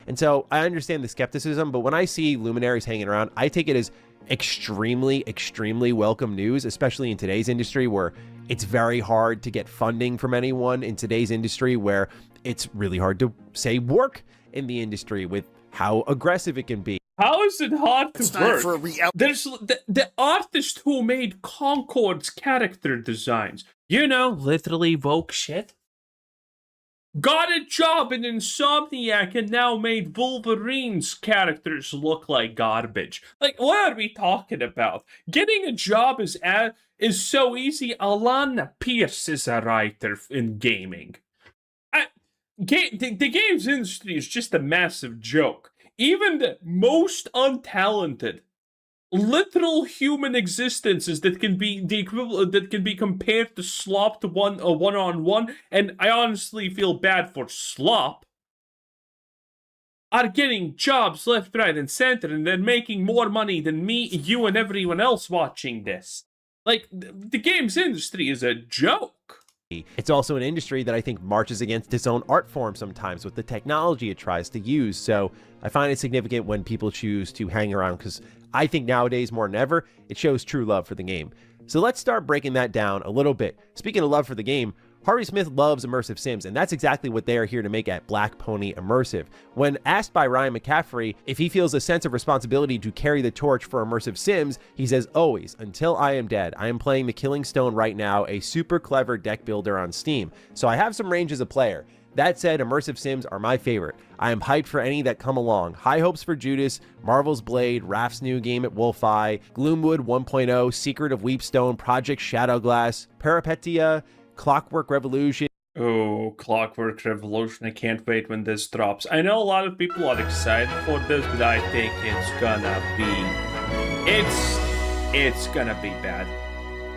And so I understand the skepticism, but when I see luminaries hanging around, I take it as extremely, extremely welcome news, especially in today's industry where it's very hard to get funding from anyone, in today's industry where it's really hard to, say, work in the industry with how aggressive it can be. How is it hard to It's work? time for a There's the artist who made Concord's character designs. You know, literally woke shit. Got a job in Insomniac and now made Wolverine's characters look like garbage. Like, what are we talking about? Getting a job is so easy. Alana Pierce is a writer in gaming. The games industry is just a massive joke. Even the most untalented, literal human existences that can be the equivalent, that can be compared to Slop to one-on-one, and I honestly feel bad for Slop, are getting jobs left, right, and center, and they're making more money than me, you, and everyone else watching this. Like, the games industry is a joke. It's also an industry that I think marches against its own art form sometimes with the technology it tries to use. So I find it significant when people choose to hang around, because I think nowadays more than ever, it shows true love for the game. So let's start breaking that down a little bit. Speaking of love for the game, Harvey Smith loves immersive sims, and that's exactly what they are here to make at Black Pony Immersive. When asked by Ryan McCaffrey if he feels a sense of responsibility to carry the torch for immersive sims, he says, "Always, until I am dead. I am playing the Killing Stone right now, a super clever deck builder on Steam, so I have some range as a player. That said, immersive sims are my favorite. I am hyped for any that come along. High hopes for Judas, Marvel's Blade, Raph's new game at Wolfeye, Gloomwood 1.0, Secret of Weepstone, Project Shadowglass, Peripetia, Clockwork Revolution." Oh, Clockwork Revolution, I can't wait when this drops. I know a lot of people are excited for this, but I think it's gonna be bad.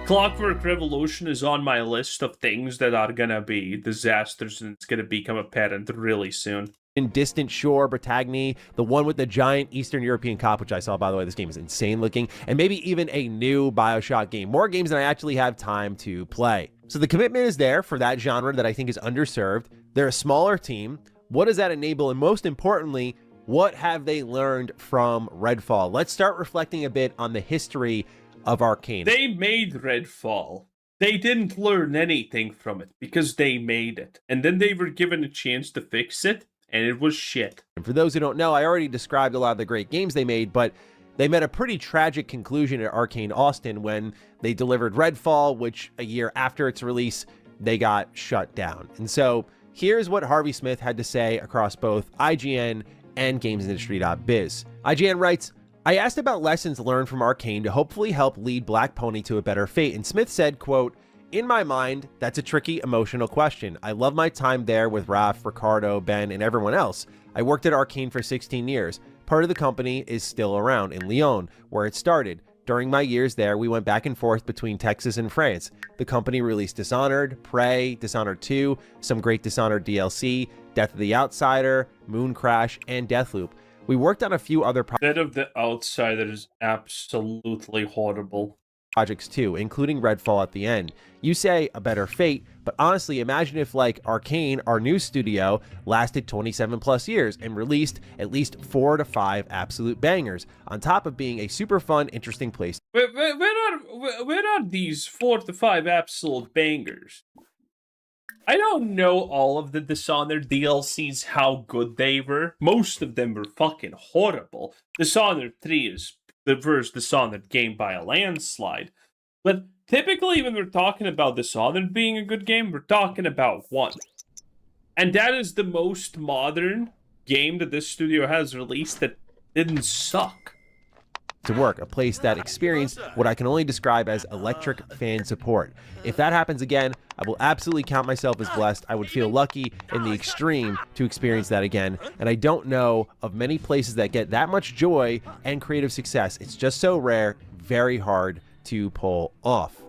Clockwork Revolution is on my list of things that are gonna be disasters, and it's gonna become apparent really soon. In Distant Shore, Bretagne, the one with the giant Eastern European cop, which I saw, by the way. This game is insane looking, and maybe even a new BioShock game. More games than I actually have time to play. So the commitment is there for that genre that I think is underserved. They're a smaller team. What does that enable? And most importantly, what have they learned from Redfall? Let's start reflecting a bit on the history of Arcane. They made Redfall. They didn't learn anything from it because they made it. And then they were given a chance to fix it, and it was shit. And for those who don't know, I already described a lot of the great games they made, but they met a pretty tragic conclusion at Arcane Austin when they delivered Redfall, which a year after its release, they got shut down. And so here's what Harvey Smith had to say across both IGN and GamesIndustry.biz. IGN writes, "I asked about lessons learned from Arcane to hopefully help lead Black Pony to a better fate, and Smith said, quote, 'In my mind, that's a tricky, emotional question. I love my time there with Raph, Ricardo, Ben, and everyone else. I worked at Arcane for 16 years. Part of the company is still around in Lyon, where it started. During my years there, we went back and forth between Texas and France. The company released Dishonored, Prey, Dishonored 2, some great Dishonored DLC, Death of the Outsider, Moon Crash, and Deathloop. We worked on a few other Death of the Outsider is absolutely horrible. Projects too, including Redfall at the end. You say a better fate, but honestly, imagine if, like Arcane, our new studio, lasted 27 plus years and released at least 4 to 5 absolute bangers, on top of being a super fun, interesting place. Where are these 4 to 5 absolute bangers? I don't know all of the Dishonored DLCs, how good they were. Most of them were fucking horrible. Dishonored 3 is the first Dishonored game by a landslide. But typically when we're talking about Dishonored being a good game, we're talking about 1. And that is the most modern game that this studio has released that didn't suck. To work, a place that experienced what I can only describe as electric fan support. If that happens again, I will absolutely count myself as blessed. I would feel lucky in the extreme to experience that again, and I don't know of many places that get that much joy and creative success. It's just so rare, very hard to pull off.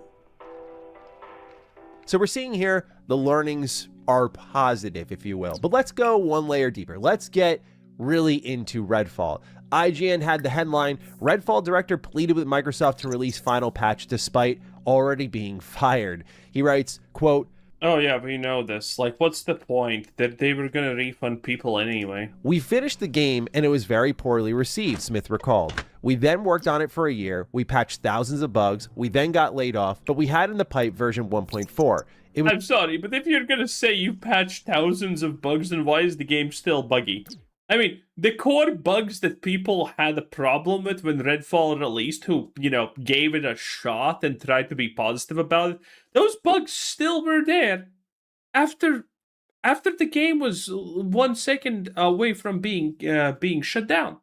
So we're seeing here the learnings are positive, if you will, but let's go one layer deeper. Let's get really into Redfall. IGN had the headline, "Redfall director pleaded with Microsoft to release final patch despite already being fired." He writes, quote, Oh yeah, we know this. Like, what's the point? That they were gonna refund people anyway. We finished the game and it was very poorly received, Smith recalled. We then worked on it for a year, we patched thousands of bugs, we then got laid off, but we had in the pipe version 1.4. I'm sorry, but if you're gonna say you patched thousands of bugs, then why is the game still buggy? I mean, the core bugs that people had a problem with when Redfall released, who, gave it a shot and tried to be positive about it, those bugs still were there. After the game was 1 second away from being shut down.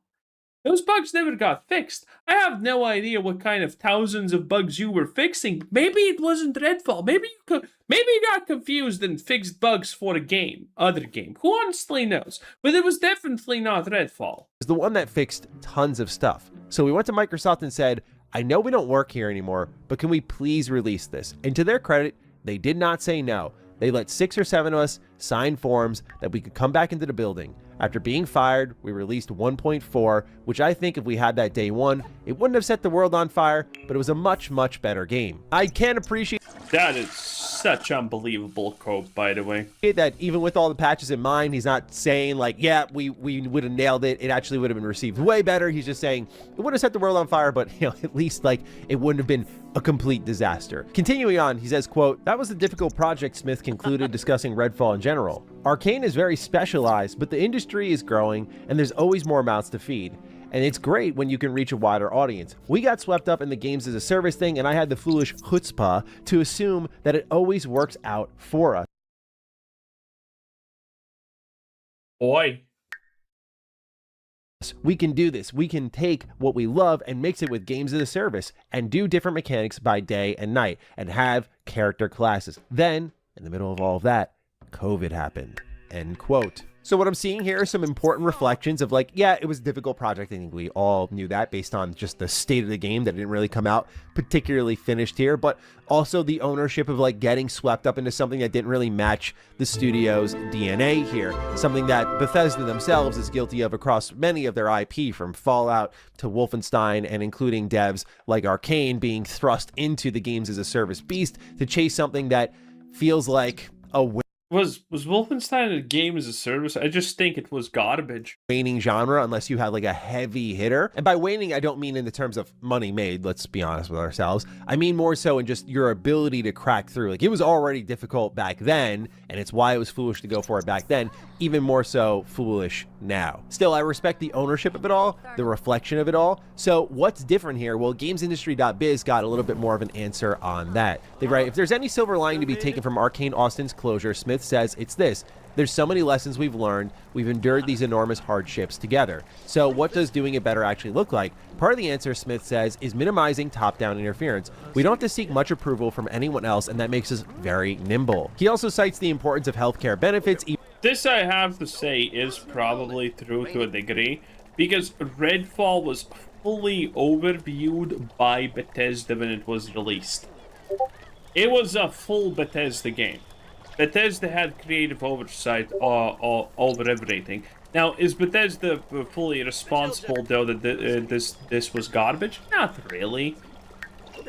Those bugs never got fixed. I have no idea what kind of thousands of bugs you were fixing. Maybe it wasn't Redfall. Maybe you got confused and fixed bugs for other game. Who honestly knows? But it was definitely not Redfall. It was the one that fixed tons of stuff. So we went to Microsoft and said, I know we don't work here anymore, but can we please release this? And to their credit, they did not say no. They let 6 or 7 of us sign forms that we could come back into the building. After being fired, we released 1.4, which I think if we had that day one, it wouldn't have set the world on fire, but it was a much, much better game. I can appreciate that is such unbelievable code, by the way. That even with all the patches in mind, he's not saying like, yeah, we would have nailed it. It actually would have been received way better. He's just saying it would have set the world on fire, but at least like it wouldn't have been a complete disaster. Continuing on, he says, quote, that was a difficult project, Smith concluded, discussing Redfall in general. Arcane is very specialized, but the industry is growing and there's always more mouths to feed. And it's great when you can reach a wider audience. We got swept up in the games as a service thing, and I had the foolish chutzpah to assume that it always works out for us. Boy. We can do this. We can take what we love and mix it with games as a service and do different mechanics by day and night and have character classes. Then, in the middle of all of that, COVID happened. End quote. So what I'm seeing here are some important reflections of like, yeah, it was a difficult project. I think we all knew that based on just the state of the game that didn't really come out particularly finished here, but also the ownership of like getting swept up into something that didn't really match the studio's DNA here. Something that Bethesda themselves is guilty of across many of their IP, from Fallout to Wolfenstein, and including devs like Arcane being thrust into the games as a service beast to chase something that feels like a Was Wolfenstein a game as a service? I just think it was garbage. Waning genre unless you had like a heavy hitter. And by waning, I don't mean in the terms of money made, let's be honest with ourselves. I mean more so in just your ability to crack through. Like, it was already difficult back then, and it's why it was foolish to go for it back then, even more so foolish now. Still, I respect the ownership of it all, the reflection of it all. So what's different here? Well, GamesIndustry.biz got a little bit more of an answer on that. They write, if there's any silver lining to be taken from Arcane Austin's closure, Smith says it's this: there's so many lessons we've learned. We've endured these enormous hardships together. So what does doing it better actually look like? Part of the answer, Smith says, is minimizing top-down interference. We don't have to seek much approval from anyone else, and that makes us very nimble. He also cites the importance of healthcare benefits. This, I have to say, is probably true to a degree, because Redfall was fully overviewed by Bethesda when it was released. It was a full Bethesda game. Bethesda had creative oversight over everything. Now, is Bethesda fully responsible, though, that this was garbage? Not really.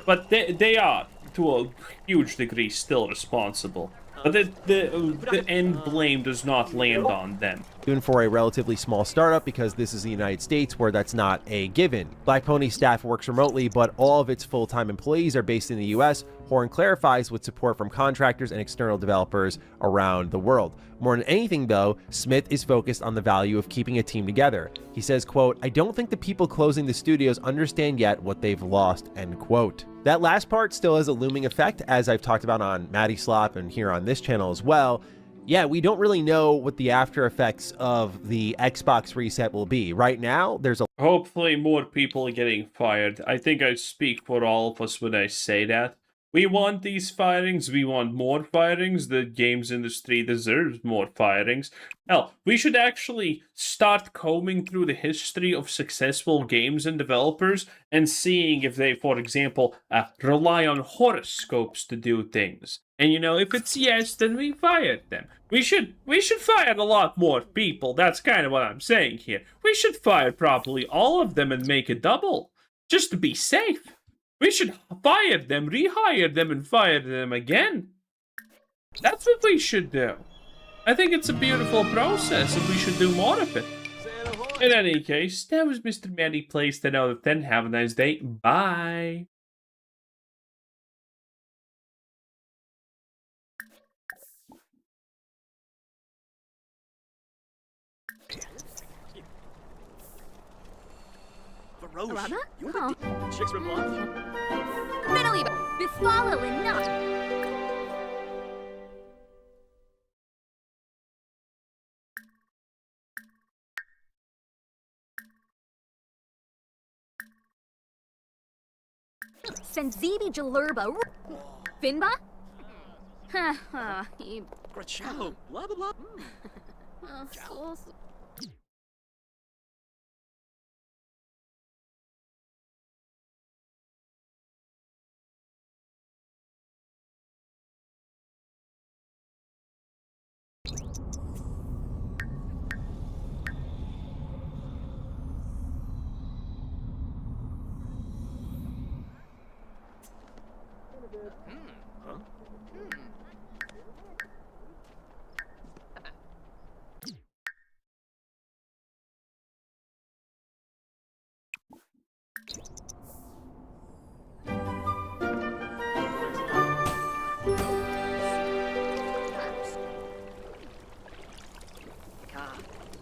But they are, to a huge degree, still responsible. But the end blame does not land on them. Even for a relatively small startup, because this is the United States where that's not a given. Black Pony staff works remotely, but all of its full-time employees are based in the US. Horan clarifies with support from contractors and external developers around the world. More than anything, though, Smith is focused on the value of keeping a team together. He says, quote, I don't think the people closing the studios understand yet what they've lost, end quote. That last part still has a looming effect, as I've talked about on Matty Slop and here on this channel as well. Yeah, we don't really know what the after effects of the Xbox reset will be. Right now, there's a hopefully more people are getting fired. I think I speak for all of us when I say that. We want these firings. We want more firings. The games industry deserves more firings. Hell, we should actually start combing through the history of successful games and developers and seeing if they, for example, rely on horoscopes to do things. And, if it's yes, then we fired them. We should fire a lot more people. That's kind of what I'm saying here. We should fire probably all of them and make it double, just to be safe. We should fire them, rehire them, and fire them again. That's what we should do. I think it's a beautiful process and we should do more of it. In any case, that was Mr. Manny Plays 10 out of 10. Have a nice day. Bye. Alana? Minaliba, Bisfala Linna. Senzibi Jalurba. Finba? Ha ha. Ciao, blah blah blah.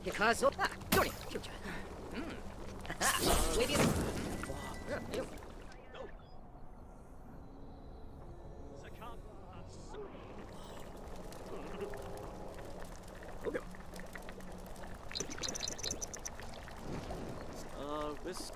Yakazo. Johnny. Future. Wait a Okay. This.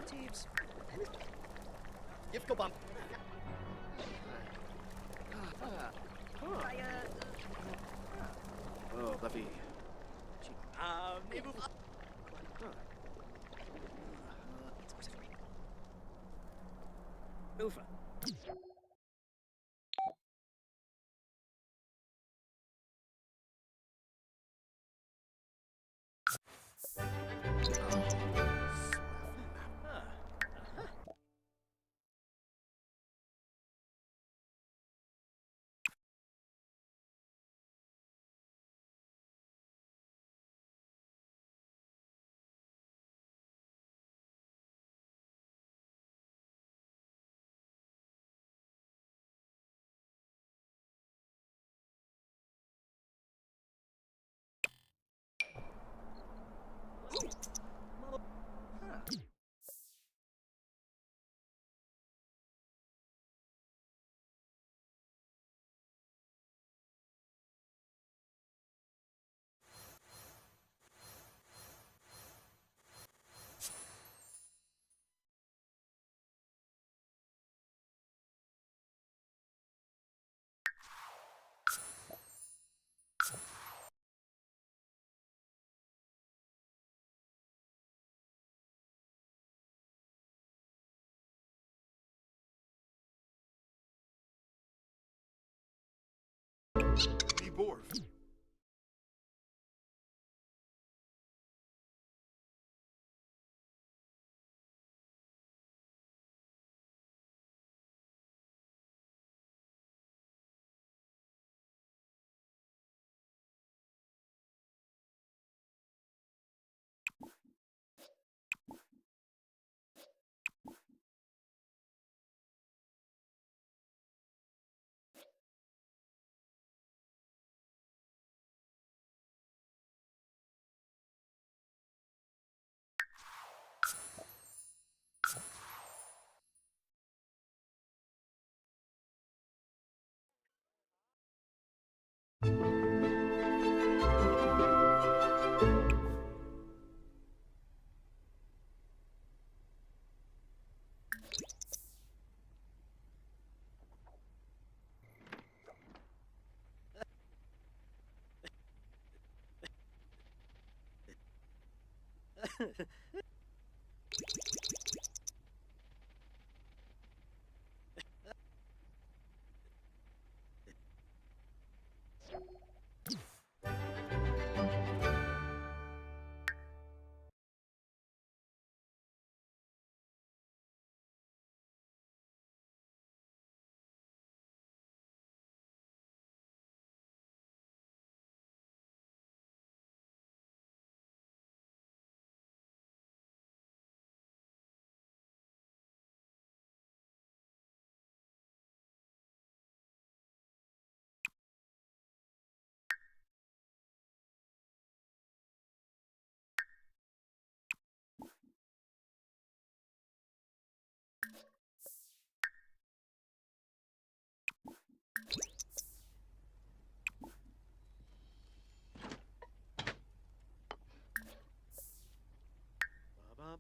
Teams. Gift go bump. Oh, Buffy. Maybe. Ufa. Borf.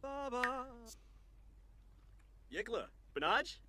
ba ba. Yikla, Benaj?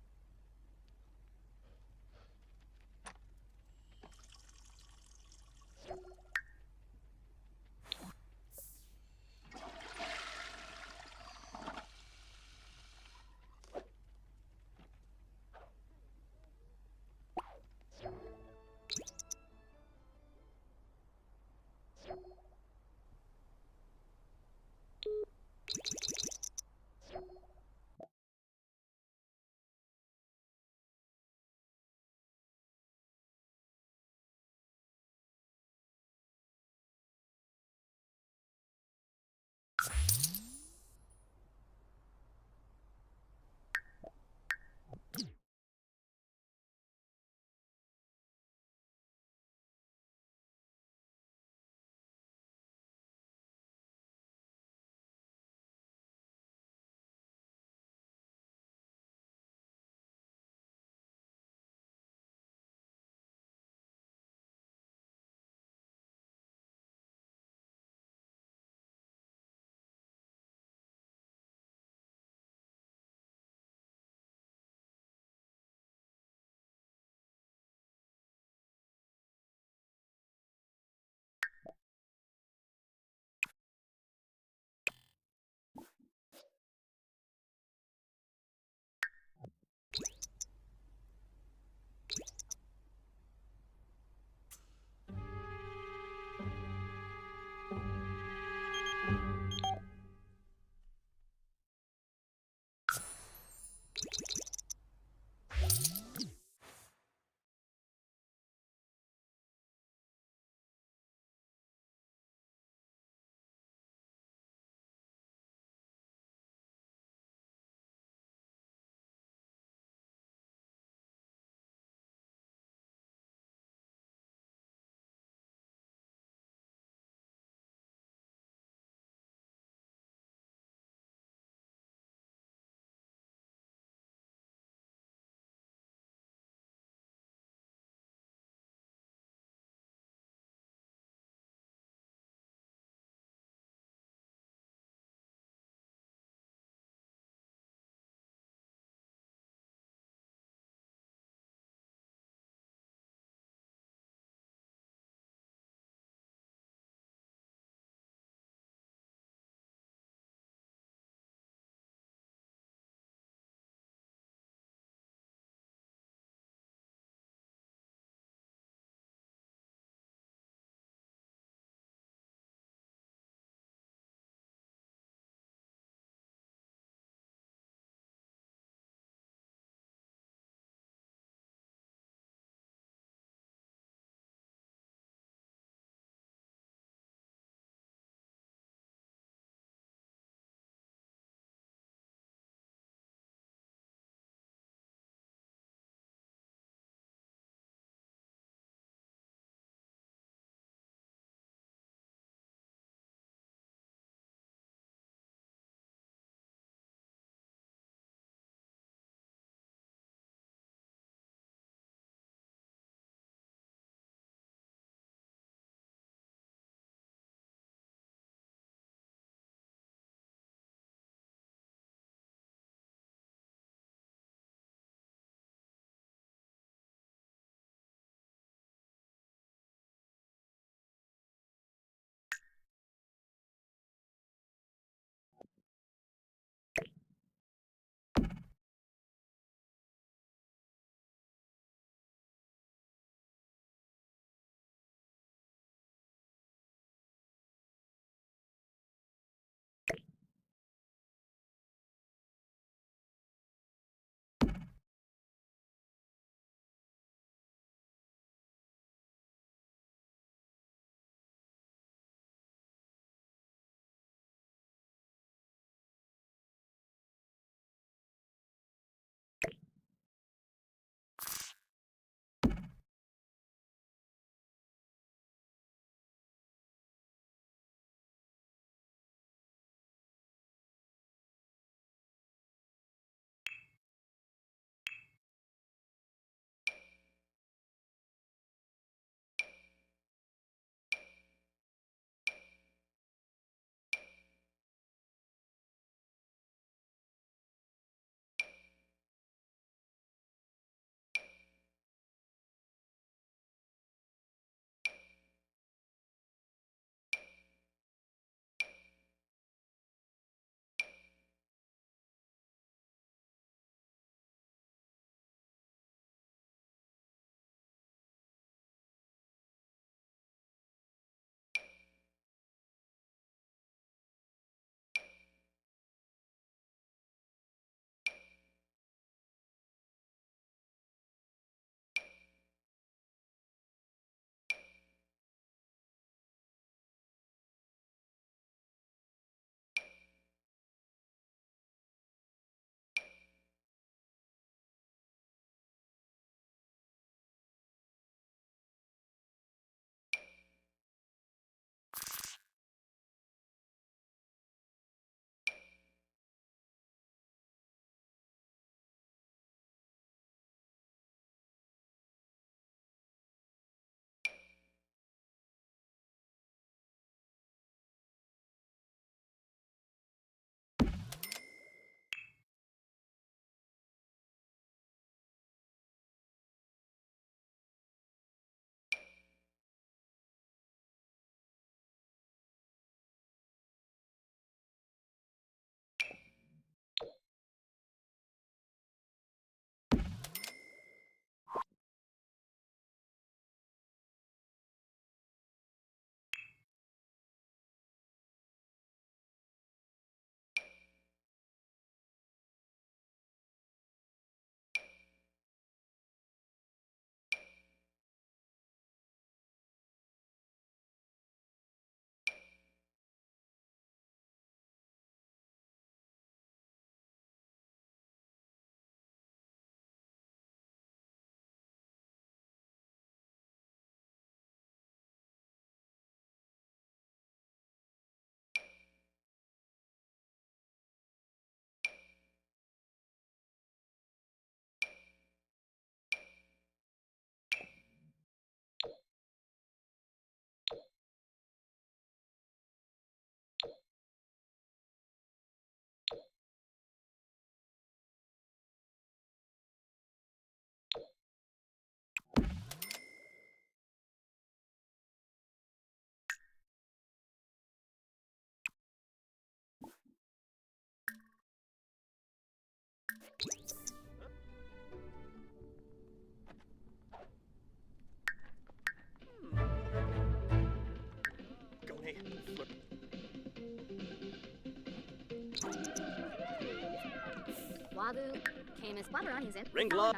Wabu, Camus, Wabarani's in. Ring glob.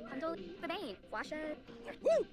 Hundle, Babane, Washa. Woo!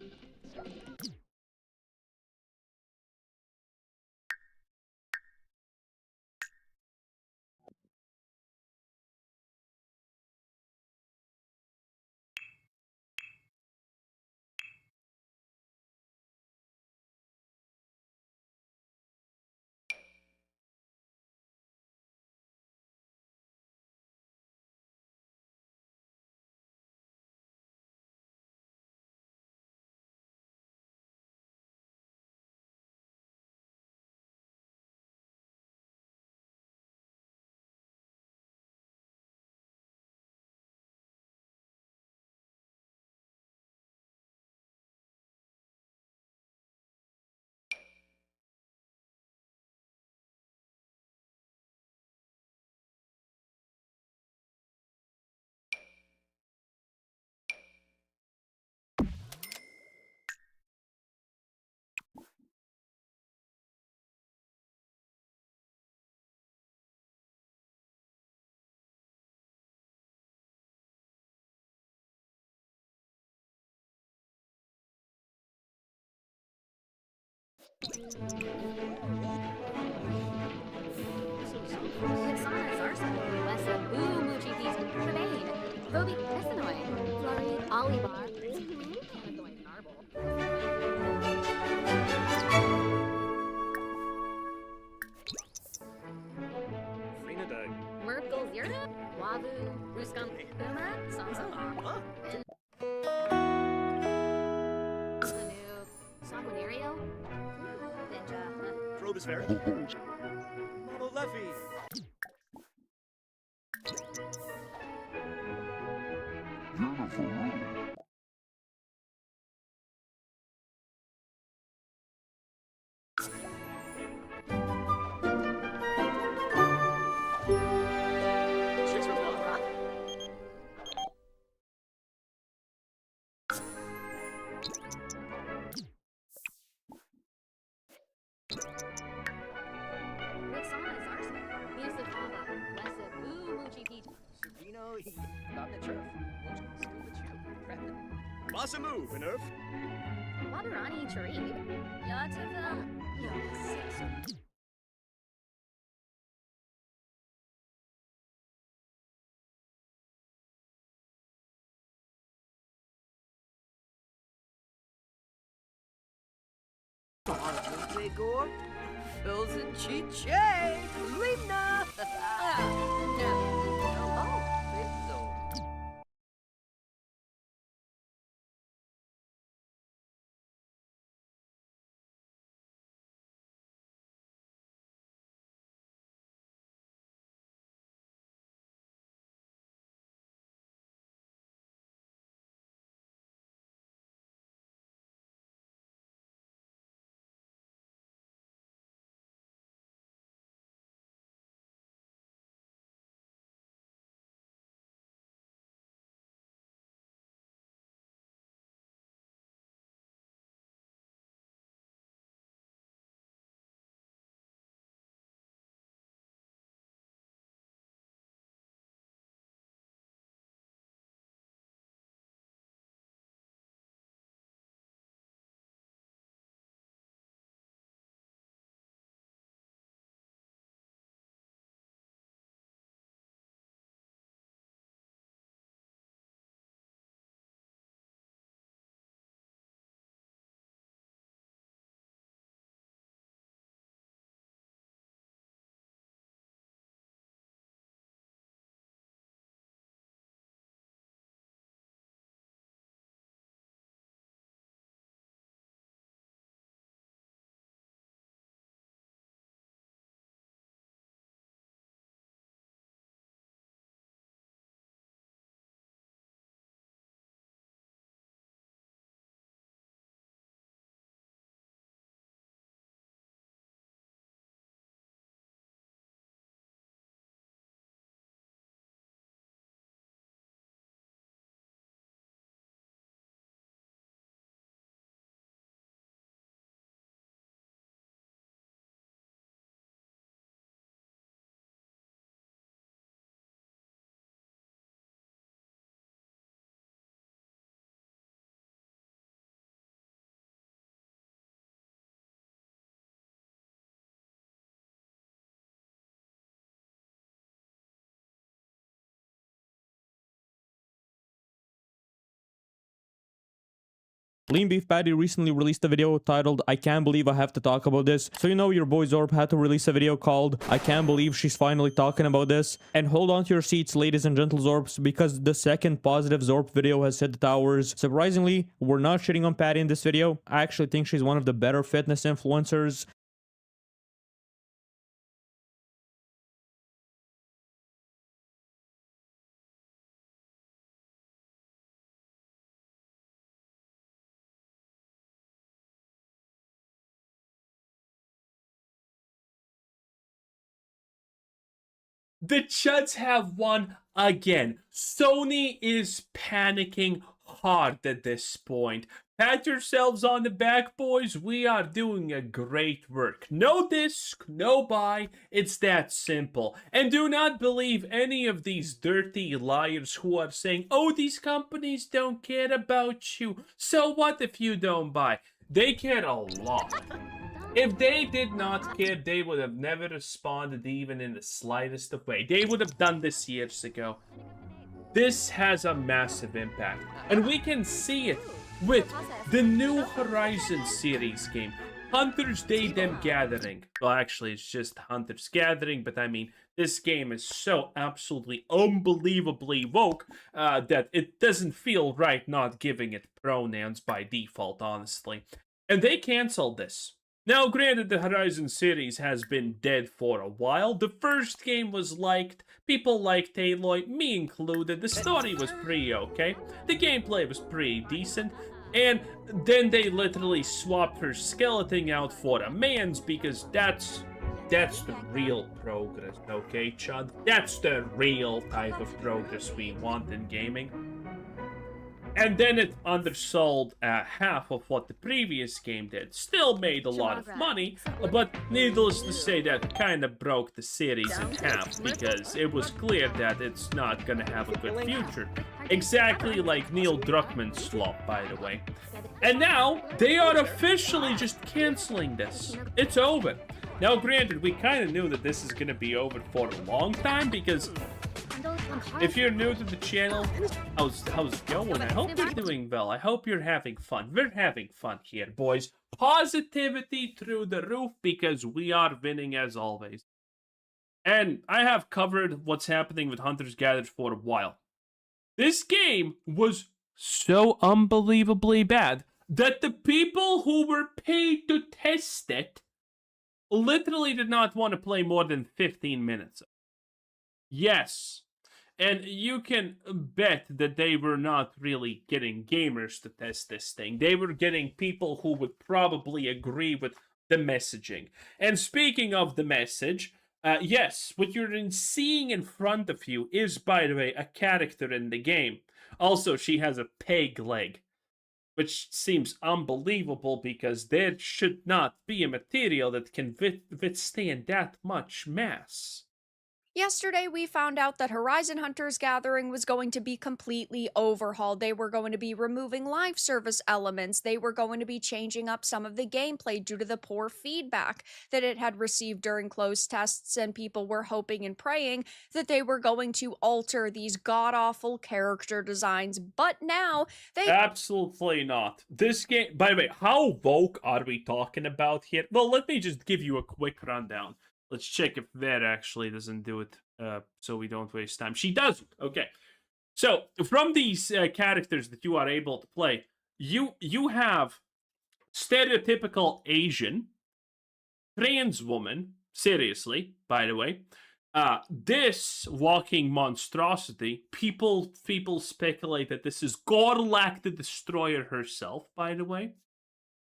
Wixana, Zarsa, Wessa, Boo, Muchi, Beast, Babane, Bobi, Essenoi, Flurry, Olivar. Canathoy, Narble. Frina Dag. Merkle, Zirna, Wabu, Ruskan, Boomer, Sansa, Huh? Sanu, Sanguinario, Ninja, Probospheric. Monolephy. Chicks from Lava. Wixana, Zarsa, Musafava, Wessa, Boo, Muchi, Beast. Supino, not the turf. Scuba chew. Boss a move, Nerf. Wabarani, Charib, Yativa, Yes. Igor, Pilsen, Chiche, Lina. Lean Beef Patty recently released a video titled I Can't Believe I Have to Talk About This. So you know your boy Zorb had to release a video called I Can't Believe She's Finally Talking About This. And hold on to your seats, ladies and gentle Zorbs, because the second positive Zorb video has hit the towers. Surprisingly, we're not shitting on Patty in this video. I actually think she's one of the better fitness influencers. The Chuds have won again. Sony is panicking hard at this point. Pat yourselves on the back, boys. We are doing a great work. No disc, no buy. It's that simple. And do not believe any of these dirty liars who are saying, oh, these companies don't care about you. So what if you don't buy? They care a lot. If they did not care, they would have never responded even in the slightest of way. They would have done this years ago. This has a massive impact. And we can see it with the new Horizon series game. Hunter's Day Them Gathering. Well, actually, it's just Hunter's Gathering, but I mean, this game is so absolutely unbelievably woke that it doesn't feel right not giving it pronouns by default, honestly. And they canceled this. Now, granted, the Horizon series has been dead for a while. The first game was liked. People liked Aloy, me included. The story was pretty okay. The gameplay was pretty decent. And then they literally swapped her skeleton out for a man's because that's the real progress, okay, Chud? That's the real type of progress we want in gaming. And then it undersold half of what the previous game did. Still made a lot of money, but needless to say, that kind of broke the series in half because it was clear that it's not gonna have a good future. Exactly like Neil Druckmann's flop, by the way. And now, they are officially just canceling this. It's over. Now, granted, we kind of knew that this is gonna be over for a long time because if you're new to the channel, how's it going? I hope you're doing well. I hope you're having fun. We're having fun here, boys. Positivity through the roof because we are winning as always. And I have covered what's happening with Hunter's Gathered for a while. This game was so unbelievably bad that the people who were paid to test it literally did not want to play more than 15 minutes. Yes. And you can bet that they were not really getting gamers to test this thing. They were getting people who would probably agree with the messaging. And speaking of the message, yes, what you're seeing in front of you is, by the way, a character in the game. Also, she has a peg leg, which seems unbelievable because there should not be a material that can withstand that much mass. Yesterday, we found out that Horizon Hunter's Gathering was going to be completely overhauled. They were going to be removing live service elements. They were going to be changing up some of the gameplay due to the poor feedback that it had received during closed tests, and people were hoping and praying that they were going to alter these god-awful character designs. But now, they... Absolutely not. This game... By the way, how woke are we talking about here? Well, let me just give you a quick rundown. Let's check if Vera actually doesn't do it, so we don't waste time. She doesn't. Okay. So, from these characters that you are able to play, you have stereotypical Asian, trans woman, seriously, by the way. This walking monstrosity, people speculate that this is Gorlak the Destroyer herself, by the way.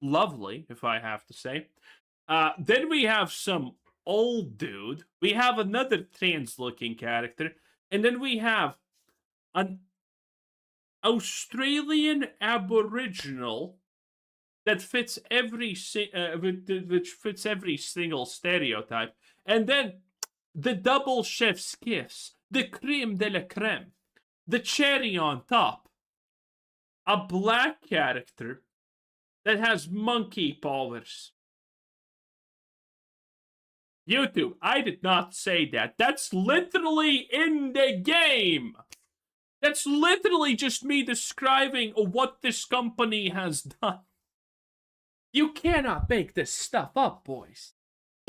Lovely, if I have to say. Then we have some old dude. We have another trans-looking character. And then we have an Australian Aboriginal that fits which fits every single stereotype. And then the double chef's kiss, the creme de la creme, the cherry on top, a black character that has monkey powers. YouTube, I did not say that. That's literally in the game. That's literally just me describing what this company has done. You cannot make this stuff up, boys.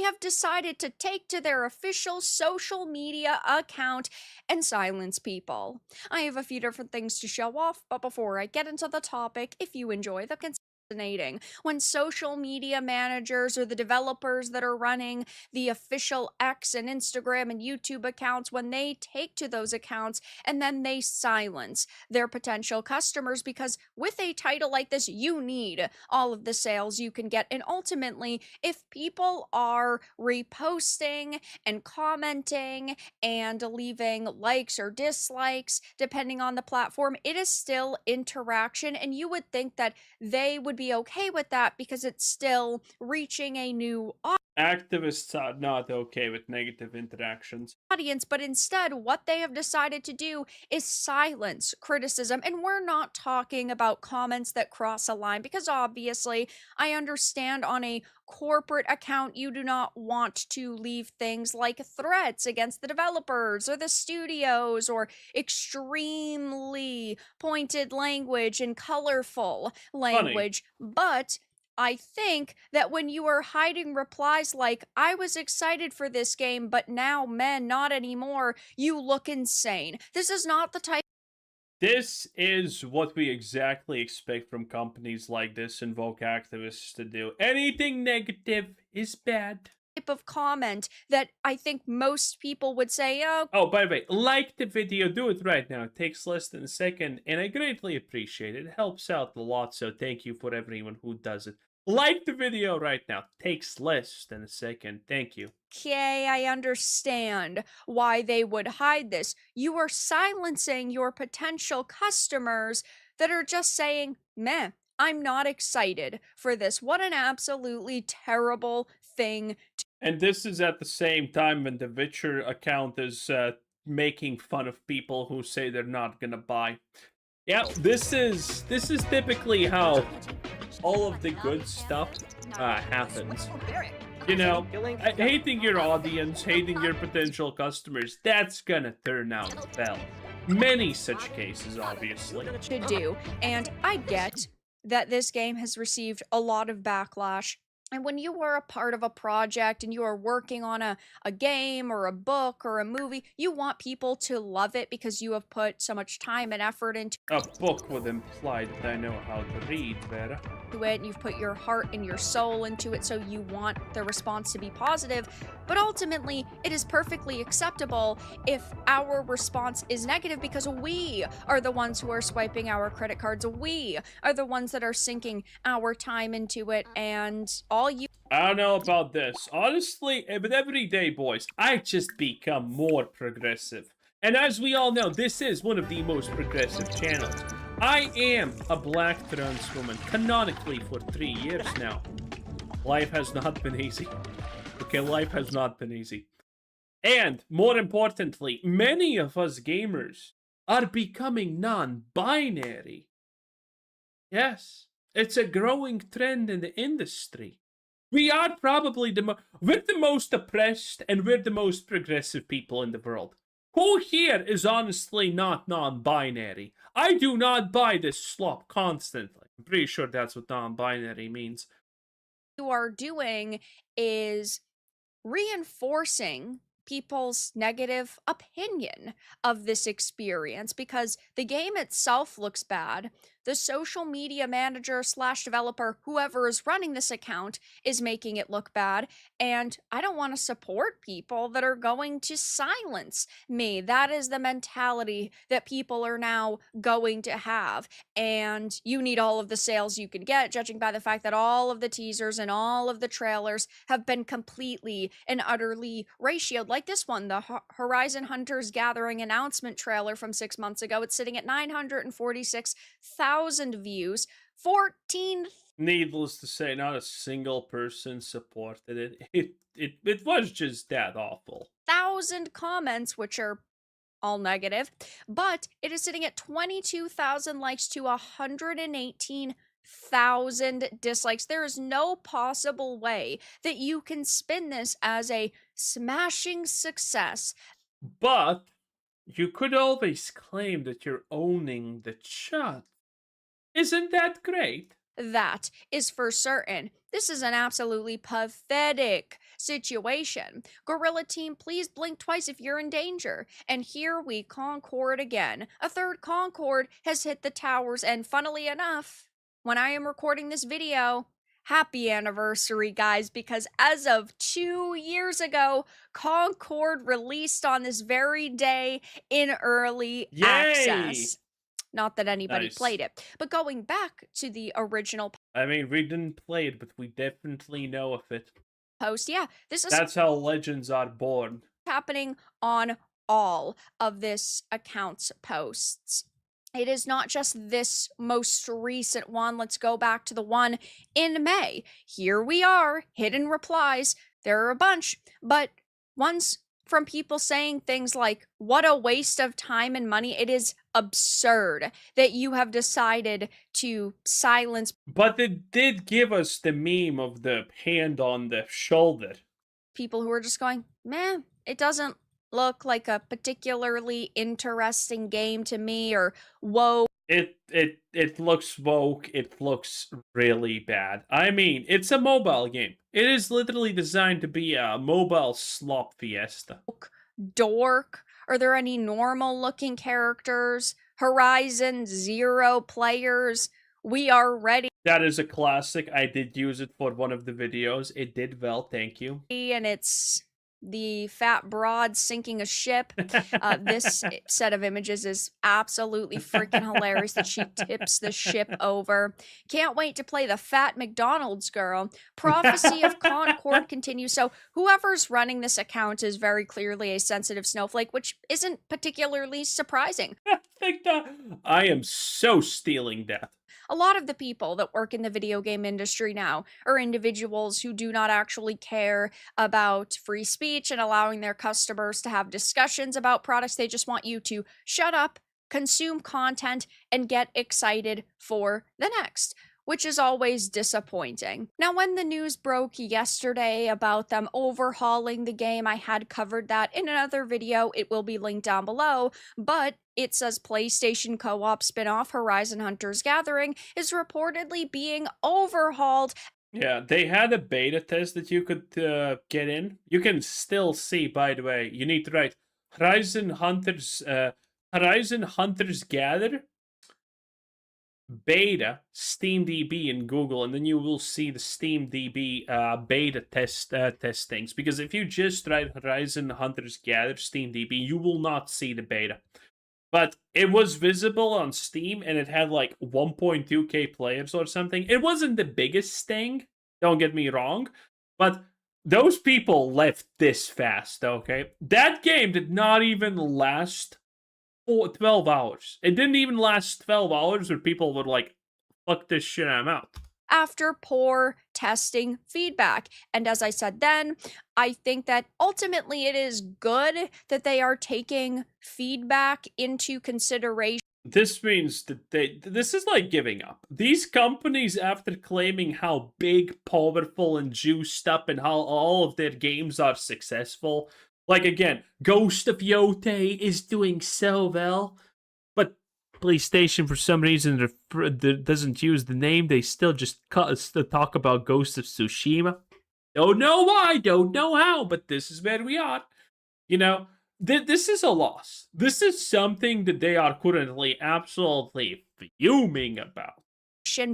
have decided to take to their official social media account and silence people. I have a few different things to show off, but before I get into the topic, if you enjoy the fascinating when social media managers or the developers that are running the official X and Instagram and YouTube accounts, when they take to those accounts and then they silence their potential customers, because with a title like this, you need all of the sales you can get. And ultimately, if people are reposting and commenting and leaving likes or dislikes, depending on the platform, it is still interaction. And you would think that they would be okay with that because it's still reaching a new Activists are not okay with negative interactions. audience, but instead what they have decided to do is silence criticism. And we're not talking about comments that cross a line, because obviously I understand on a corporate account you do not want to leave things like threats against the developers or the studios, or extremely pointed language and colorful language. But I think that when you are hiding replies like, I was excited for this game, but now, men, not anymore, you look insane. This is not the type This is what we exactly expect from companies like this and woke activists to do. Anything negative is bad. of comment that I think most people would say, oh, Oh, by the way, like the video, do it right now. It takes less than a second, and I greatly appreciate it. It helps out a lot, so thank you for everyone who does it. Like the video right now. Takes less than a second. Thank you. okay, I understand why they would hide this. You are silencing your potential customers that are just saying, meh, I'm not excited for this. What an absolutely terrible thing. And this is at the same time when the Witcher account is making fun of people who say they're not gonna buy. Yeah, this is typically how all of the good stuff happens. You know, hating your audience, hating your potential customers, that's gonna turn out well. Many such cases, obviously. To do. And I get that this game has received a lot of backlash. And when you are a part of a project and you are working on a game or a book or a movie, you want people to love it because you have put so much time and effort into A book would imply that I know how to read, Vera. it, and you've put your heart and your soul into it, so you want the response to be positive. But ultimately, it is perfectly acceptable if our response is negative, because we are the ones who are swiping our credit cards. We are the ones that are sinking our time into it, and all you I don't know about this. Honestly, with every day, boys, I just become more progressive. And as we all know, this is one of the most progressive channels. I am a black trans woman, canonically for 3 years now. Life has not been easy. Okay, life has not been easy. And, more importantly, many of us gamers are becoming non-binary. Yes, it's a growing trend in the industry. We are probably we're the most oppressed and we're the most progressive people in the world. Who here is honestly not non-binary? I do not buy this slop constantly. I'm pretty sure that's what non-binary means. are doing is reinforcing people's negative opinion of this experience, because the game itself looks bad. The social media manager / developer, whoever is running this account, is making it look bad. And I don't want to support people that are going to silence me. That is the mentality that people are now going to have. And you need all of the sales you can get, judging by the fact that all of the teasers and all of the trailers have been completely and utterly ratioed. Like this one, the Horizon Hunters Gathering announcement trailer from 6 months ago. It's sitting at 946,000 views, 14. Needless to say, not a single person supported it. It was just that awful. 1,000 comments, which are all negative, but it is sitting at 22,000 likes to 118,000 dislikes. There is no possible way that you can spin this as a smashing success. But You could always claim that you're owning the chat. Isn't that great? That is for certain. This is an absolutely pathetic situation. Gorilla Team, please blink twice if you're in danger. And here we Concord again. A third Concord has hit the towers, and funnily enough, when I am recording this video, happy anniversary, guys, because as of 2 years ago, Concord released on this very day in early Yay! access. Not that anybody Nice. played it. But going back to the original I mean, we didn't play it, but we definitely know of it. post, yeah, this is That's how legends are born. happening on all of this account's posts. It is not just this most recent one. Let's go back to the one in May. Here we are, hidden replies. There are a bunch, but ones from people saying things like, what a waste of time and money. It is absurd that you have decided to silence But it did give us the meme of the hand on the shoulder. people who are just going, man, it doesn't look like a particularly interesting game to me, or whoa. It looks woke. It looks really bad. I mean, it's a mobile game. It is literally designed to be a mobile slop fiesta. Dork. Are there any normal looking characters? Horizon, 0 players. We are ready, That is a classic. I did use it for one of the videos. It did well, thank you. and it's the fat broad sinking a ship. This set of images is absolutely freaking hilarious that she tips the ship over. Can't wait to play the fat McDonald's girl. Prophecy of Concord continues. So whoever's running this account is very clearly a sensitive snowflake, which isn't particularly surprising. I am so stealing that. A lot of the people that work in the video game industry now are individuals who do not actually care about free speech and allowing their customers to have discussions about products. They just want you to shut up, consume content, and get excited for the next, which is always disappointing. Now, when the news broke yesterday about them overhauling the game, I had covered that in another video. It will be linked down below, but it says PlayStation co-op spin-off Horizon Hunters Gathering is reportedly being overhauled. Yeah, they had a beta test that you could get in. You can still see, by the way, you need to write Horizon Hunters Gather beta SteamDB in Google, and then you will see the SteamDB beta testings. Because if you just write Horizon Hunters Gather SteamDB, you will not see the beta. But it was visible on Steam, and it had like 1.2k players or something. It wasn't the biggest thing, don't get me wrong, but those people left this fast, okay? That game did not even last 12 hours. It didn't even last 12 hours where people were like, fuck this shit, I'm out. After poor testing feedback. And as I said then, I think that ultimately it is good that they are taking feedback into consideration. This means that this is like giving up. These companies, after claiming how big, powerful, and juiced up and how all of their games are successful, like again, Ghost of Yotei is doing so well, but PlayStation, for some reason, doesn't use the name. They still just talk about Ghost of Tsushima. Don't know why, don't know how, but this is where we are. You know, this is a loss. This is something that they are currently absolutely fuming about.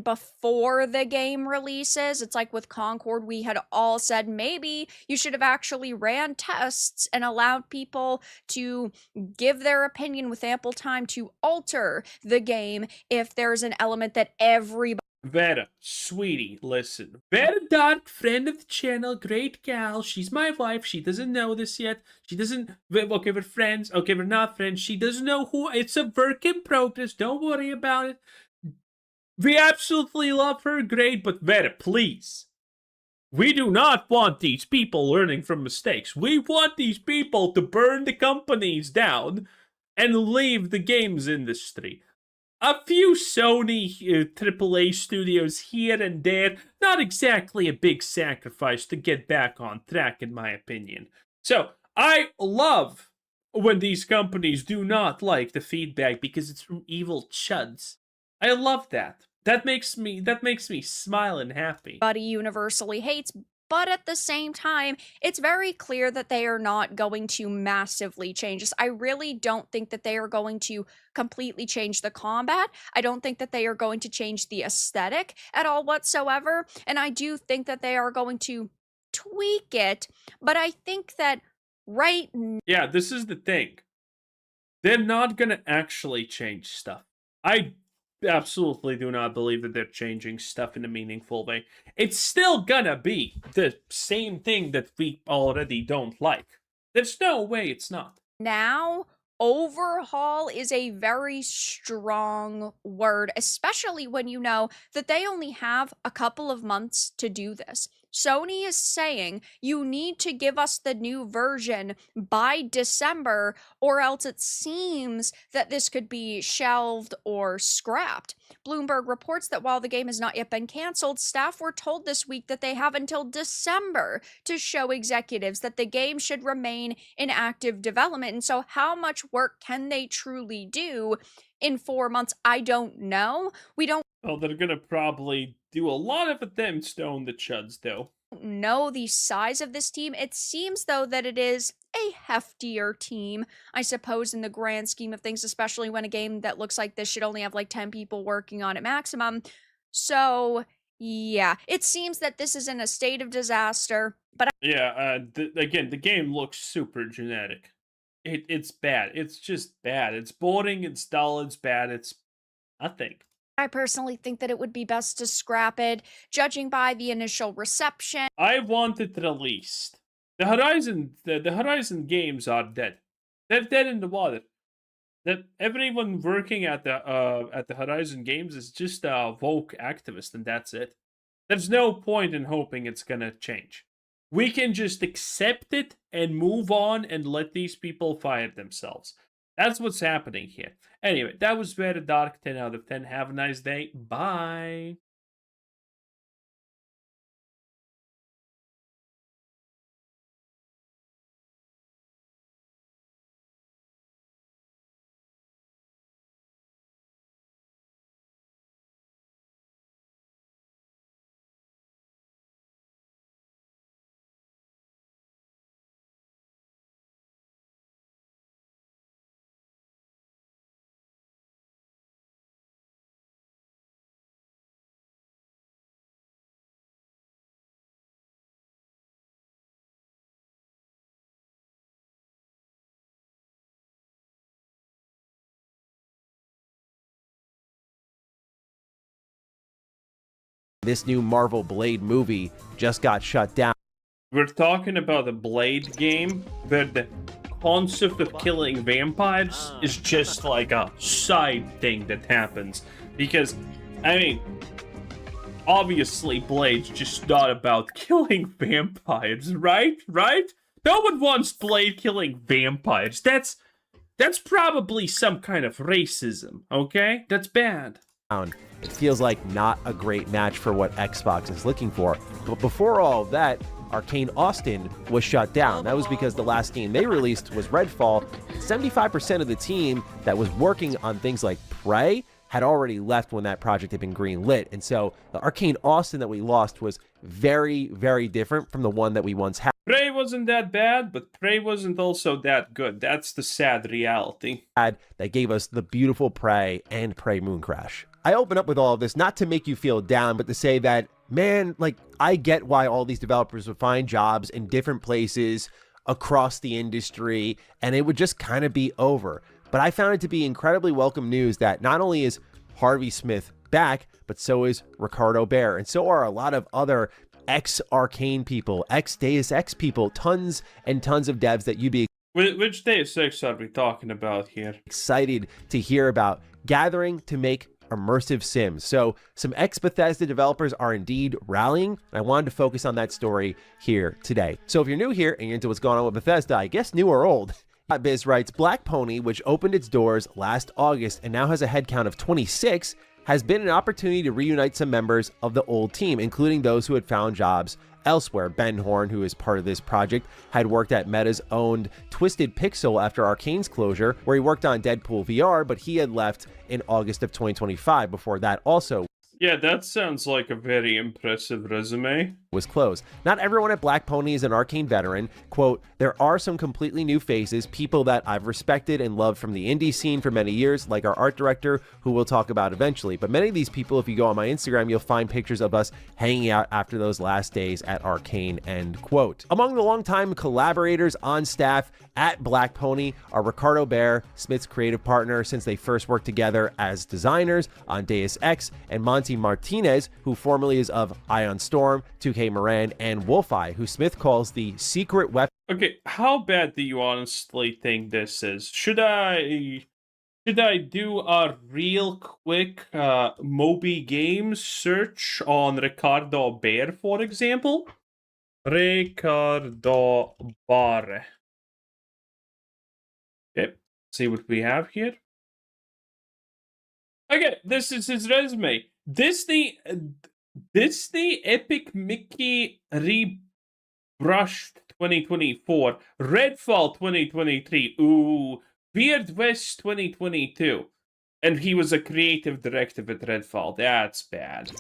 Before the game releases. It's like with Concord, we had all said maybe you should have actually ran tests and allowed people to give their opinion with ample time to alter the game if there's an element that everybody. Vera, sweetie, listen. Vera Dark, friend of the channel, great gal. She's my wife. She doesn't know this yet. She doesn't. Okay, we're friends. Okay, we're not friends. She doesn't know who. It's a work in progress. Don't worry about it. We absolutely love her, great, but Vera, please. We do not want these people learning from mistakes. We want these people to burn the companies down and leave the games industry. A few Sony AAA studios here and there, not exactly a big sacrifice to get back on track, in my opinion. So, I love when these companies do not like the feedback because it's from evil chuds. I love that. That makes me smile and happy. Everybody universally hates, but at the same time, it's very clear that they are not going to massively change this. I really don't think that they are going to completely change the combat. I don't think that they are going to change the aesthetic at all whatsoever. And I do think that they are going to tweak it, but I think that right now, Yeah, this is the thing. They're not gonna actually change stuff. I absolutely do not believe that they're changing stuff in a meaningful way. It's still gonna be the same thing that we already don't like. There's no way it's not. overhaul is a very strong word, especially when you know that they only have a couple of months to do this. Sony is saying you need to give us the new version by December, or else it seems that this could be shelved or scrapped. Bloomberg reports that while the game has not yet been canceled, staff were told this week that they have until December to show executives that the game should remain in active development. And so how much work can they truly do in 4 months? I don't know. We don't Well, they're gonna probably do a lot of attempts to own the chuds, though. know the size of this team. It seems, though, that it is a heftier team, I suppose, in the grand scheme of things, especially when a game that looks like this should only have like 10 people working on it maximum. So, yeah, it seems that this is in a state of disaster, but Yeah, again, the game looks super genetic. It's bad. It's just bad. It's boring, it's dull, it's bad, it's nothing. I personally think that it would be best to scrap it, judging by the initial reception. I want it released. The Horizon games are dead. They're dead in the water. That everyone working at the Horizon games is just a woke activist, and that's it. There's no point in hoping it's gonna change. We can just accept it and move on and let these people fire themselves. That's what's happening here. Anyway, that was very dark. 10 out of 10. Have a nice day. Bye. This new Marvel Blade movie just got shut down. We're talking about a Blade game where the concept of killing vampires is just like a side thing that happens. Because, I mean, obviously Blade's just not about killing vampires, right? Right? No one wants Blade killing vampires. That's probably some kind of racism, okay? That's bad. It feels like not a great match for what Xbox is looking for. But before all of that, Arcane Austin was shut down. That was because the last game they released was Redfall. 75% of the team that was working on things like Prey had already left when that project had been greenlit. And so the Arcane Austin that we lost was very, very different from the one that we once had. Prey wasn't that bad, but Prey wasn't also that good. That's the sad reality. That gave us the beautiful Prey and Prey Mooncrash. I open up with all of this not to make you feel down, but to say that, man, like, I get why all these developers would find jobs in different places across the industry, and it would just kind of be over. But I found it to be incredibly welcome news that not only is Harvey Smith back, but so is Ricardo Bear, and so are a lot of other ex-Arcane people, ex-Deus Ex people, tons and tons of devs that you'd be Which Deus Ex are we talking about here? excited to hear about gathering to make immersive sims. So some ex-Bethesda developers are indeed rallying, and I wanted to focus on that story here today. So if you're new here and you're into what's going on with Bethesda, I guess new or old, Biz writes, Black Pony, which opened its doors last August and now has a headcount of 26, has been an opportunity to reunite some members of the old team, including those who had found jobs elsewhere. Ben Horn, who is part of this project, had worked at Meta's owned Twisted Pixel after Arcane's closure, where he worked on Deadpool VR, but he had left in August of 2025. Before that also Yeah, that sounds like a very impressive resume. was closed. Not everyone at Black Pony is an Arcane veteran. Quote, there are some completely new faces, people that I've respected and loved from the indie scene for many years, like our art director, who we'll talk about eventually. But many of these people, if you go on my Instagram, you'll find pictures of us hanging out after those last days at Arcane, end quote. Among the longtime collaborators on staff at Black Pony are Ricardo Bear, Smith's creative partner since they first worked together as designers on Deus Ex, and Monty Martinez, who formerly is of Ion Storm, 2K Moran, and Wolfeye, who Smith calls the secret weapon. Okay, how bad do you honestly think this is? Should I do a real quick Moby Games search on Ricardo Bear, for example? Ricardo Bear. Okay, see what we have here. Okay, this is his resume. This the Epic Mickey rebrushed 2024, Redfall 2023, ooh, Weird West 2022, and he was a creative director at Redfall. That's bad.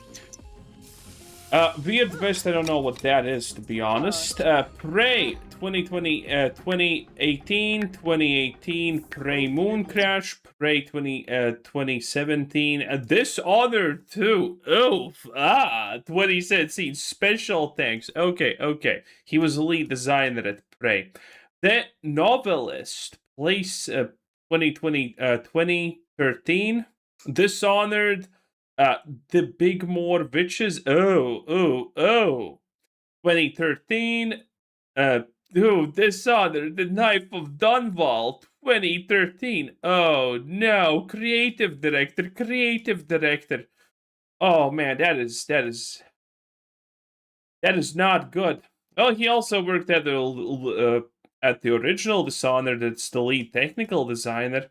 Weird West, I don't know what that is, to be honest. Prey 2018, Prey Moon Crash, Prey 2017, Dishonored 2, 2017, special thanks. Okay. He was a lead designer at Prey. The Novelist, place 2013, Dishonored, The Big More Witches, 2013, Dishonored, The Knife of Dunwall, 2013. Oh no, creative director. Oh man, that is not good. Oh, he also worked at the original Dishonored. That's the lead technical designer.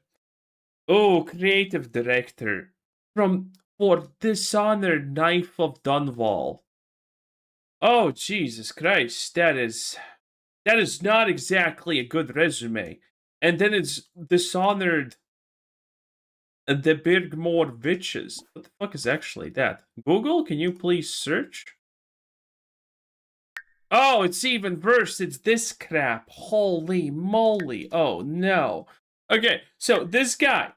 Oh, creative director for Dishonored, Knife of Dunwall. Oh Jesus Christ, that is not exactly a good resume. And then it's Dishonored, The Birgmore Witches. What the fuck is actually that? Google, can you please search? Oh, it's even worse. It's this crap. Holy moly. Oh, no. Okay, so this guy.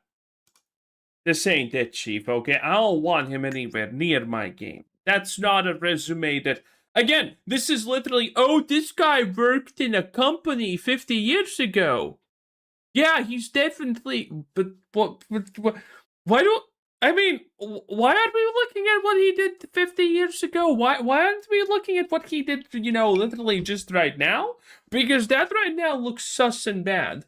This ain't it, Chief, okay? I don't want him anywhere near my game. That's not a resume that... Again, this is literally, oh, this guy worked in a company 50 years ago. Yeah, he's definitely... But why don't... I mean, why aren't we looking at what he did 50 years ago? Why aren't we looking at what he did, literally just right now? Because that right now looks sus and bad.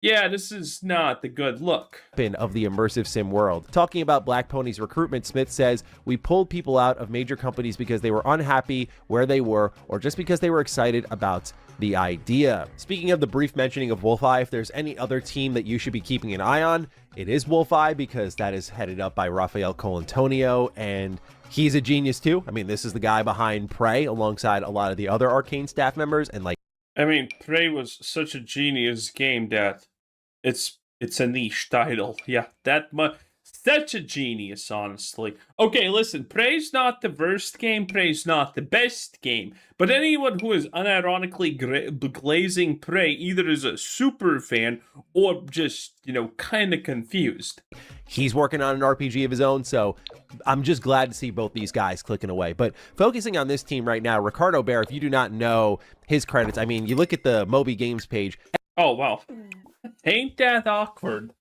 Yeah, this is not the good look. Of the immersive sim world. Talking about Black Pony's recruitment, Smith says, we pulled people out of major companies because they were unhappy where they were, or just because they were excited about the idea. Speaking of the brief mentioning of Wolfeye, if there's any other team that you should be keeping an eye on, it is Wolfeye, because that is headed up by Rafael Colantonio, and he's a genius too. I mean, this is the guy behind Prey alongside a lot of the other Arcane staff members, and I mean, Prey was such a genius game that it's a niche title. Yeah, such a genius, honestly. Okay, listen, Prey's not the worst game, Prey's not the best game, but anyone who is unironically glazing Prey either is a super fan or just, kind of confused. He's working on an RPG of his own, so I'm just glad to see both these guys clicking away. But focusing on this team right now, Ricardo Bear, if you do not know his credits, I mean, you look at the Moby Games page. Oh, wow. Ain't that awkward?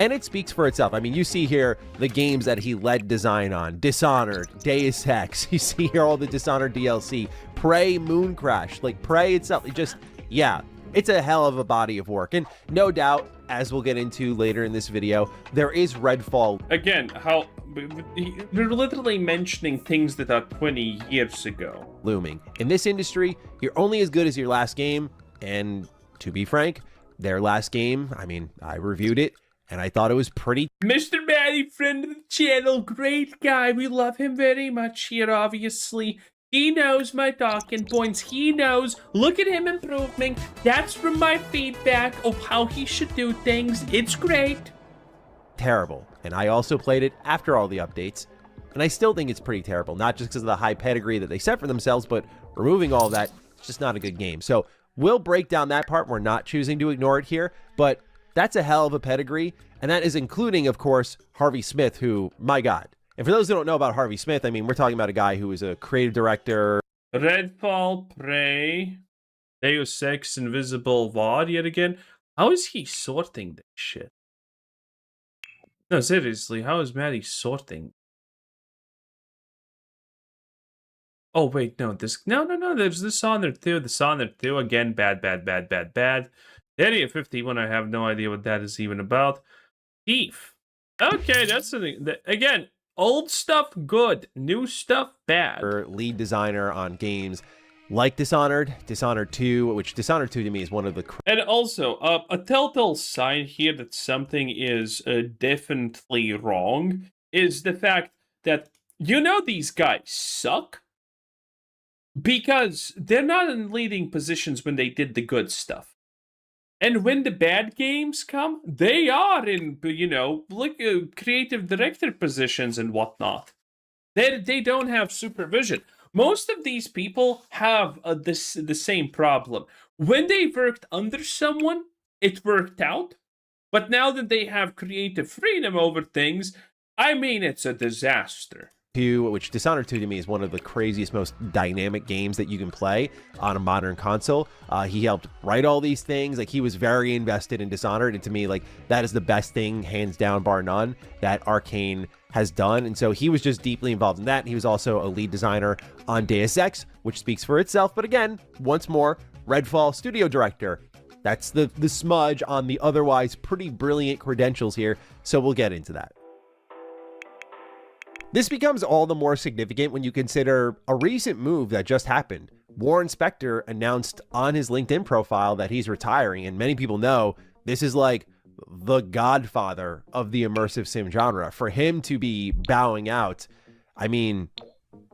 And it speaks for itself. I mean, you see here the games that he led design on. Dishonored, Deus Ex. You see here all the Dishonored DLC. Prey, Moon Crash. Like, Prey itself, yeah, it's a hell of a body of work. And no doubt, as we'll get into later in this video, there is Redfall. Again, you're literally mentioning things that are 20 years ago. Looming. In this industry, you're only as good as your last game, and to be frank, their last game, I mean, I reviewed it, and I thought it was pretty Mr. Matty, friend of the channel, great guy. We love him very much here, obviously. He knows my talking points. He knows. Look at him improving. That's from my feedback of how he should do things. It's great. terrible. And I also played it after all the updates, and I still think it's pretty terrible, not just because of the high pedigree that they set for themselves, but removing all that, it's just not a good game. So we'll break down that part. We're not choosing to ignore it here, but that's a hell of a pedigree, and that is including, of course, Harvey Smith, who, my God. And for those who don't know about Harvey Smith, I mean, we're talking about a guy who is a creative director. Redfall, Prey, Deus Ex, Invisible VOD yet again. How is he sorting this shit? No, seriously, how is Matty sorting? Oh, wait, no, no, there's Dishonored 2, Dishonored 2, again, bad. Area 51, I have no idea what that is even about. Thief. Okay, that's something, again, old stuff, good. New stuff, bad. Lead designer on games like Dishonored, Dishonored 2, which Dishonored 2 to me is one of the... And also, a telltale sign here that something is definitely wrong is the fact that, you know, these guys suck because they're not in leading positions when they did the good stuff. And when the bad games come, they are in, you know, like creative director positions and whatnot. They don't have supervision. Most of these people have the same problem. When they worked under someone, it worked out. But now that they have creative freedom over things, I mean, it's a disaster. 2, which Dishonored 2 to me is one of the craziest, most dynamic games that you can play on a modern console. He helped write all these things. Like, he was very invested in Dishonored, and to me, like, that is the best thing, hands down, bar none, that Arcane has done. And so he was just deeply involved in that. He was also a lead designer on Deus Ex, which speaks for itself. But again, once more, Redfall studio director. That's the smudge on the otherwise pretty brilliant credentials here. So we'll get into that. This becomes all the more significant when you consider a recent move that just happened. Warren Spector announced on his LinkedIn profile that he's retiring, and many people know this is like the godfather of the immersive sim genre. For him to be bowing out, I mean,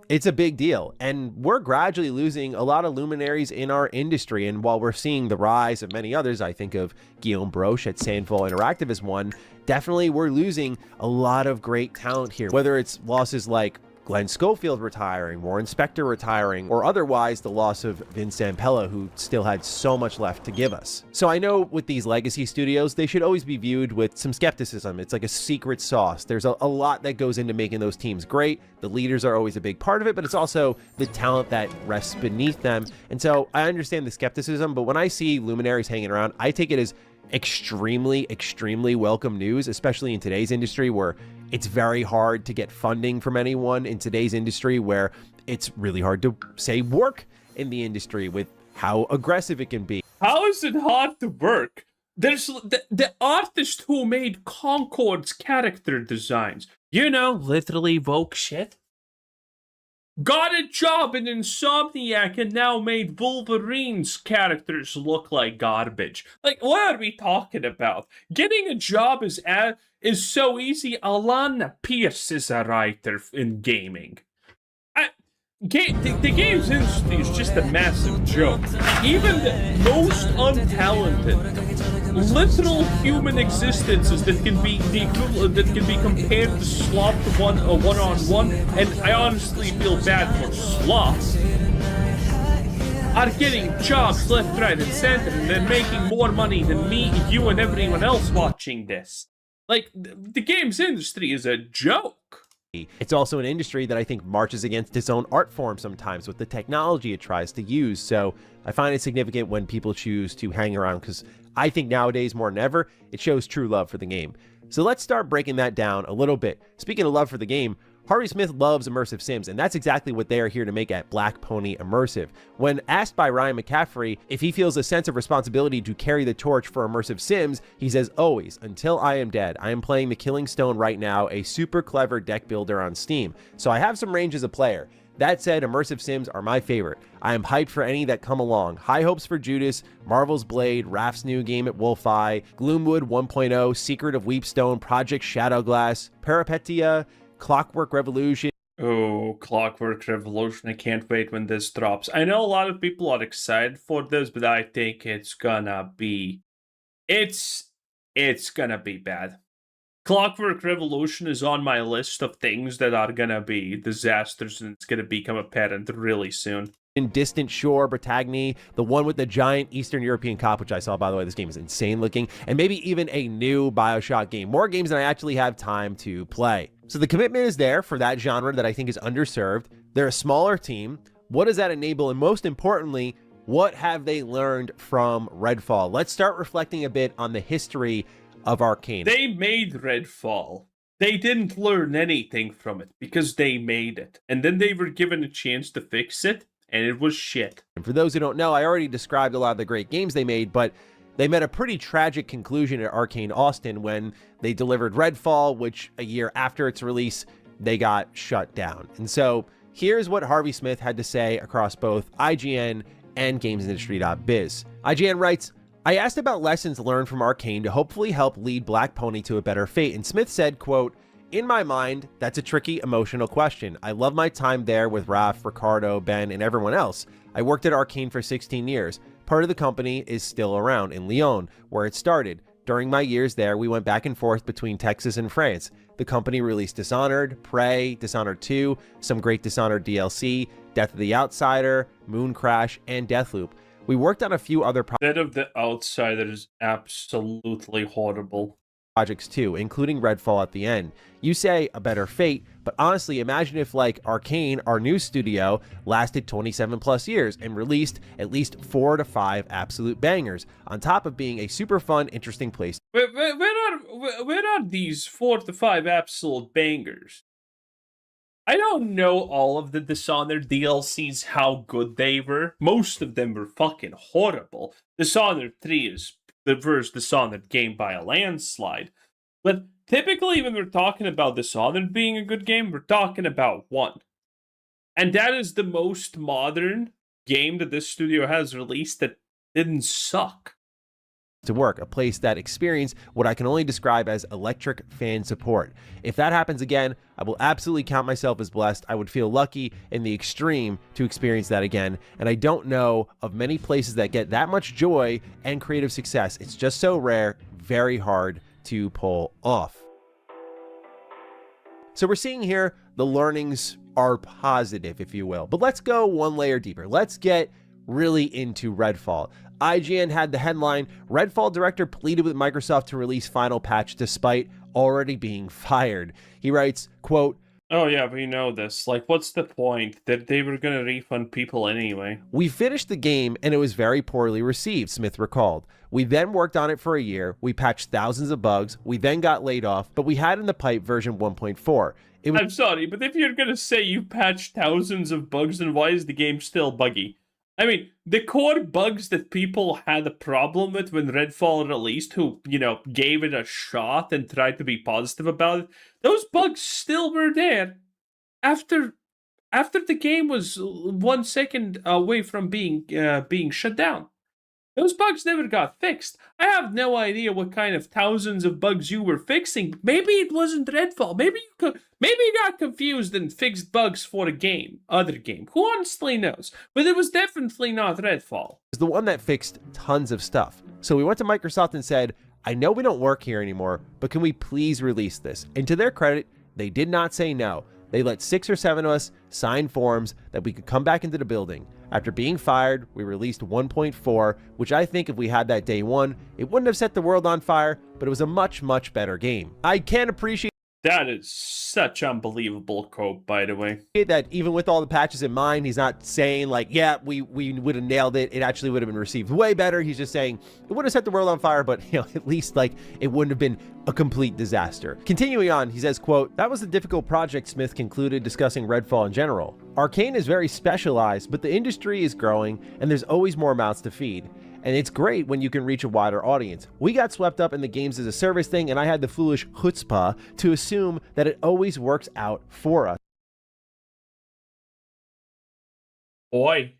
it's a big deal. And we're gradually losing a lot of luminaries in our industry. And while we're seeing the rise of many others, I think of Guillaume Broche at Sandfall Interactive as one, definitely we're losing a lot of great talent here. Whether it's losses like Glenn Schofield retiring, Warren Spector retiring, or otherwise the loss of Vince Zampella, who still had so much left to give us. So I know with these legacy studios, they should always be viewed with some skepticism. It's like a secret sauce. There's a lot that goes into making those teams great. The leaders are always a big part of it, but it's also the talent that rests beneath them. And so I understand the skepticism, but when I see luminaries hanging around, I take it as extremely welcome news, especially in today's industry where it's very hard to get funding from anyone, in today's industry where it's really hard to, say, work in the industry with how aggressive it can be. How is it hard to work? There's the artist who made Concord's character designs. You know, literally woke shit. Got a job in Insomniac and now made Wolverine's characters look like garbage. Like, what are we talking about? Getting a job is so easy. Alana Pierce is a writer in gaming. The games industry is just a massive joke. Even the most untalented, literal human existences that can be compared to slop one-on-one, and I honestly feel bad for sloths, are getting jobs left, right, and center, and they're making more money than me, you, and everyone else watching this. Like, the games industry is a joke. It's also an industry that I think marches against its own art form sometimes with the technology it tries to use. So I find it significant when people choose to hang around, because I think nowadays more than ever, it shows true love for the game. So let's start breaking that down a little bit. Speaking of love for the game, Harvey Smith loves immersive sims, and that's exactly what they are here to make at Black Pony Immersive. When asked by Ryan McCaffrey if he feels a sense of responsibility to carry the torch for immersive sims, he says, "Always, until I am dead. I am playing the Killing Stone right now, a super clever deck builder on Steam, so I have some range as a player. That said, immersive sims are my favorite. I am hyped for any that come along. High hopes for Judas, Marvel's Blade, Raph's new game at Wolf-Eye, Gloomwood 1.0, Secret of Weepstone, Project Shadowglass, Peripetia, Clockwork Revolution. Oh, Clockwork Revolution. I can't wait when this drops. I know a lot of people are excited for this, but I think it's gonna be... It's gonna be bad. Clockwork Revolution is on my list of things that are gonna be disasters, and it's gonna become apparent really soon. In Distant Shore, Bretagne, the one with the giant Eastern European cop, which I saw, by the way. This game is insane looking, and maybe even a new BioShock game. More games than I actually have time to play. So the commitment is there for that genre that I think is underserved. They're a smaller team. What does that enable? And most importantly, what have they learned from Redfall? Let's start reflecting a bit on the history of Arcane. They made Redfall. They didn't learn anything from it because they made it. And then they were given a chance to fix it, and it was shit. And for those who don't know, I already described a lot of the great games they made, but they met a pretty tragic conclusion at Arcane Austin when they delivered Redfall, which a year after its release, they got shut down. And so here's what Harvey Smith had to say across both IGN and GamesIndustry.biz. IGN writes, I asked about lessons learned from Arcane to hopefully help lead Black Pony to a better fate, and Smith said, quote, in my mind, that's a tricky, emotional question. I love my time there with Raph, Ricardo, Ben, and everyone else. I worked at Arcane for 16 years. Part of the company is still around in Lyon, where it started. During my years there, we went back and forth between Texas and France. The company released Dishonored, Prey, Dishonored 2, some great Dishonored DLC, Death of the Outsider, Moon Crash, and Deathloop. We worked on a few other Death of the Outsider is absolutely horrible. projects too, including Redfall at the end. You say a better fate, but honestly, imagine if like Arcane, our new studio, lasted 27 plus years and released at least 4 to 5 absolute bangers, on top of being a super fun, interesting place. Where are these 4 to 5 absolute bangers? I don't know all of the Dishonored DLCs, how good they were. Most of them were fucking horrible. Dishonored 3 is the first Dishonored game by a landslide. But typically when we're talking about Dishonored being a good game, we're talking about 1. And that is the most modern game that this studio has released that didn't suck. To work, a place that experienced what I can only describe as electric fan support. If that happens again, I will absolutely count myself as blessed. I would feel lucky in the extreme to experience that again, and I don't know of many places that get that much joy and creative success. It's just so rare, very hard to pull off. So we're seeing here the learnings are positive, if you will, but let's go one layer deeper. Let's get really into Redfall. IGN had the headline, Redfall director pleaded with Microsoft to release final patch despite already being fired. He writes, quote, oh yeah, we know this. Like, what's the point? That they were gonna refund people anyway. We finished the game and it was very poorly received, Smith recalled. We then worked on it for a year. We patched thousands of bugs. We then got laid off, but we had in the pipe version 1.4. I'm sorry, but if you're gonna say you patched thousands of bugs, then why is the game still buggy? I mean, the core bugs that people had a problem with when Redfall released, who, you know, gave it a shot and tried to be positive about it, those bugs still were there after the game was 1 second away from being shut down. Those bugs never got fixed. I have no idea what kind of thousands of bugs you were fixing. Maybe it wasn't Redfall. Maybe you got confused and fixed bugs for other game. Who honestly knows? But it was definitely not Redfall. It was the one that fixed tons of stuff. So we went to Microsoft and said, I know we don't work here anymore, but can we please release this? And to their credit, they did not say no. They let 6 or 7 of us sign forms that we could come back into the building. After being fired, we released 1.4, which I think if we had that day 1, it wouldn't have set the world on fire, but it was a much, much better game. I can appreciate that is such unbelievable cope, by the way. That even with all the patches in mind, he's not saying like, yeah, we would have nailed it. It actually would have been received way better. He's just saying it would have set the world on fire, but you know, at least like it wouldn't have been a complete disaster. Continuing on, he says, quote, that was a difficult project, Smith concluded, discussing Redfall in general. Arcane is very specialized, but the industry is growing and there's always more mouths to feed. And it's great when you can reach a wider audience. We got swept up in the games as a service thing, and I had the foolish chutzpah to assume that it always works out for us. Boy.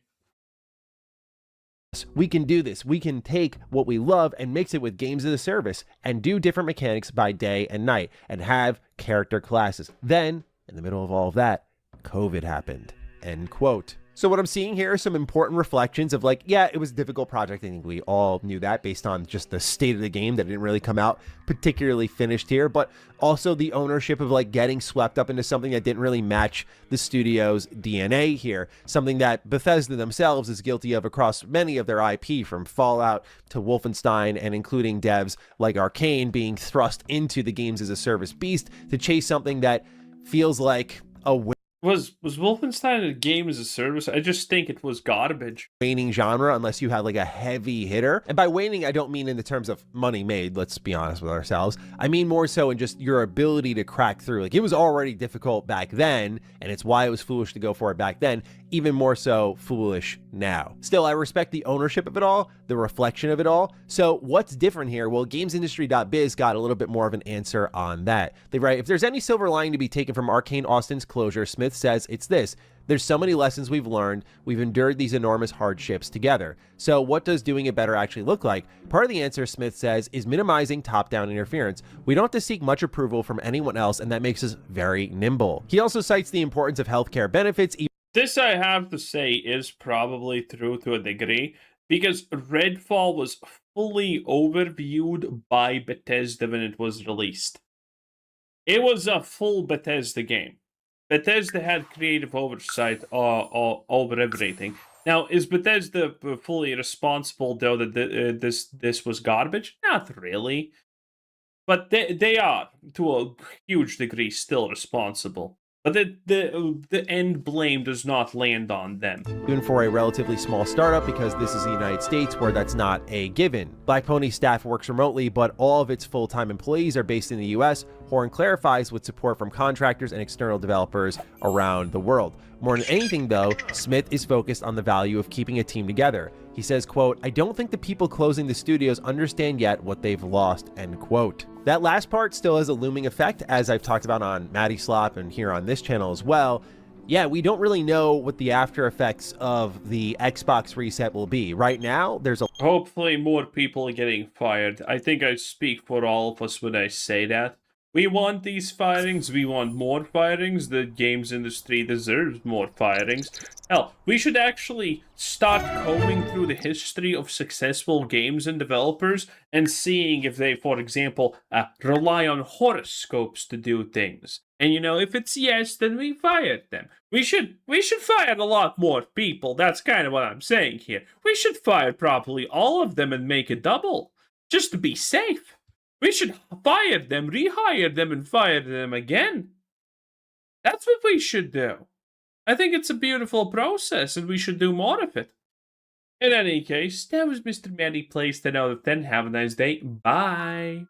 We can do this. We can take what we love and mix it with games as a service and do different mechanics by day and night and have character classes. Then, in the middle of all of that, COVID happened. End quote. So what I'm seeing here are some important reflections of like, yeah, it was a difficult project. I think we all knew that based on just the state of the game that didn't really come out particularly finished here, but also the ownership of like getting swept up into something that didn't really match the studio's DNA here, something that Bethesda themselves is guilty of across many of their IP, from Fallout to Wolfenstein, and including devs like Arcane being thrust into the games as a service beast to chase something that feels like a Was Wolfenstein a game as a service? I just think it was garbage. waning genre unless you had like a heavy hitter. And by waning, I don't mean in the terms of money made, let's be honest with ourselves. I mean more so in just your ability to crack through. Like, it was already difficult back then, and it's why it was foolish to go for it back then, even more so foolish now. Still, I respect the ownership of it all, the reflection of it all. So what's different here? Well, GamesIndustry.biz got a little bit more of an answer on that. They write, if there's any silver lining to be taken from Arcane Austin's closure, Smith says it's this: there's so many lessons we've learned. We've endured these enormous hardships together. So what does doing it better actually look like? Part of the answer, Smith says, is minimizing top-down interference. We don't have to seek much approval from anyone else, and that makes us very nimble. He also cites the importance of healthcare benefits. This, I have to say, is probably true to a degree, because Redfall was fully overviewed by Bethesda when it was released. It was a full Bethesda game. Bethesda had creative oversight over everything. Now, is Bethesda fully responsible, though, that this was garbage? Not really. But they are, to a huge degree, still responsible. But the end blame does not land on them. Even for a relatively small startup, because this is the United States where that's not a given. Black Pony staff works remotely, but all of its full-time employees are based in the US. Horn clarifies, with support from contractors and external developers around the world. More than anything, though, Smith is focused on the value of keeping a team together. He says, quote, I don't think the people closing the studios understand yet what they've lost, end quote. That last part still has a looming effect, as I've talked about on Matty Slop and here on this channel as well. Yeah, we don't really know what the after effects of the Xbox reset will be. Right now, there's a... Hopefully more people are getting fired. I think I speak for all of us when I say that. We want these firings, we want more firings, the games industry deserves more firings. Hell, we should actually start combing through the history of successful games and developers and seeing if they, for example, rely on horoscopes to do things. And you know, if it's yes, then we fired them. We should fire a lot more people, that's kind of what I'm saying here. We should fire probably all of them and make a double, just to be safe. We should fire them, rehire them, and fire them again. That's what we should do. I think it's a beautiful process, and we should do more of it. In any case, that was Mr. Manny Plays 10 out of 10. Have a nice day. Bye.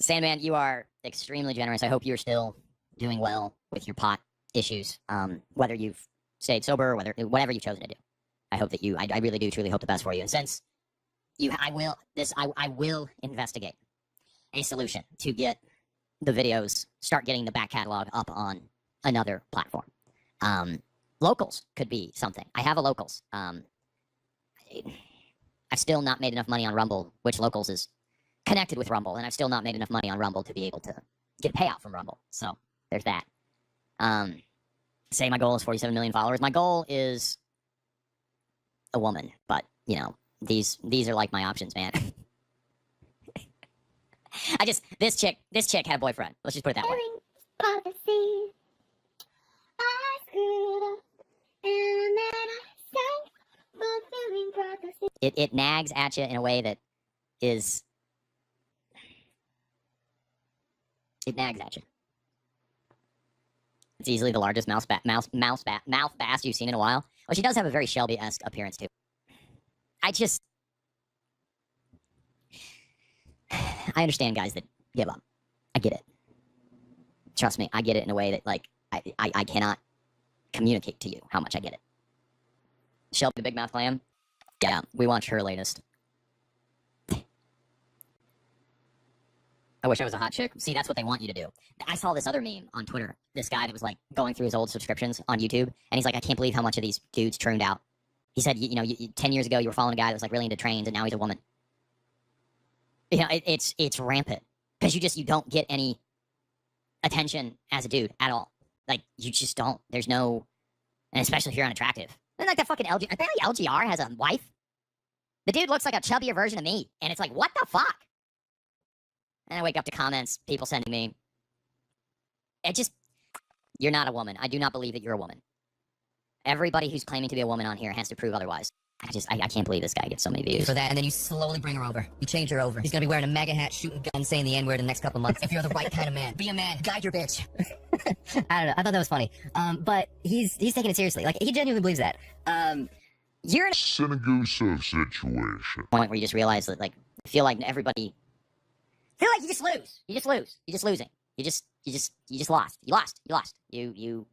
Sandman, you are extremely generous. I hope you're still doing well with your pot issues. Whether you've stayed sober or whatever you've chosen to do. I hope that I really do truly hope the best for you. And since I will investigate a solution to get the videos, start getting the back catalog up on another platform. Locals could be something. I have a Locals. I've still not made enough money on Rumble, which Locals is connected with Rumble, and I've still not made enough money on Rumble to be able to get a payout from Rumble. So there's that. Say my goal is 47 million followers. My goal is a woman, but you know, these are like my options, man. This chick had a boyfriend. Let's just put it that way. Prophecy. I screwed up, and then I sang fulfilling prophecy. It nags at you in a way that is... It nags at you. It's easily the largest mouth bass you've seen in a while. Well, she does have a very Shelby-esque appearance, too. I understand guys that give up. I get it. Trust me, I get it in a way that, like, I cannot communicate to you how much I get it. Shelby the Big Mouth Clam? Yeah, we watched her latest. I wish I was a hot chick. See, that's what they want you to do. I saw this other meme on Twitter. This guy that was, like, going through his old subscriptions on YouTube, and he's like, I can't believe how much of these dudes turned out. He said, you know, 10 years ago you were following a guy that was, like, really into trains, and now he's a woman. You know, it's rampant. Because you don't get any attention as a dude at all. Like, you just don't. There's no... And especially if you're unattractive. And like that fucking apparently LGR has a wife. The dude looks like a chubbier version of me. And it's like, what the fuck? And I wake up to comments, people sending me. You're not a woman. I do not believe that you're a woman. Everybody who's claiming to be a woman on here has to prove otherwise. I can't believe this guy gets so many views. For that, and then you slowly bring her over. You change her over. He's gonna be wearing a MAGA hat, shooting guns, saying the N-word in the next couple months. If you're the right kind of man, be a man. Guide your bitch. I don't know. I thought that was funny. But he's taking it seriously. Like, he genuinely believes that. You're in a Seneguso situation. Point where you just realize that, like, feel like everybody... feel like you just lose. You just lose. You're just losing. You just lost. You lost. The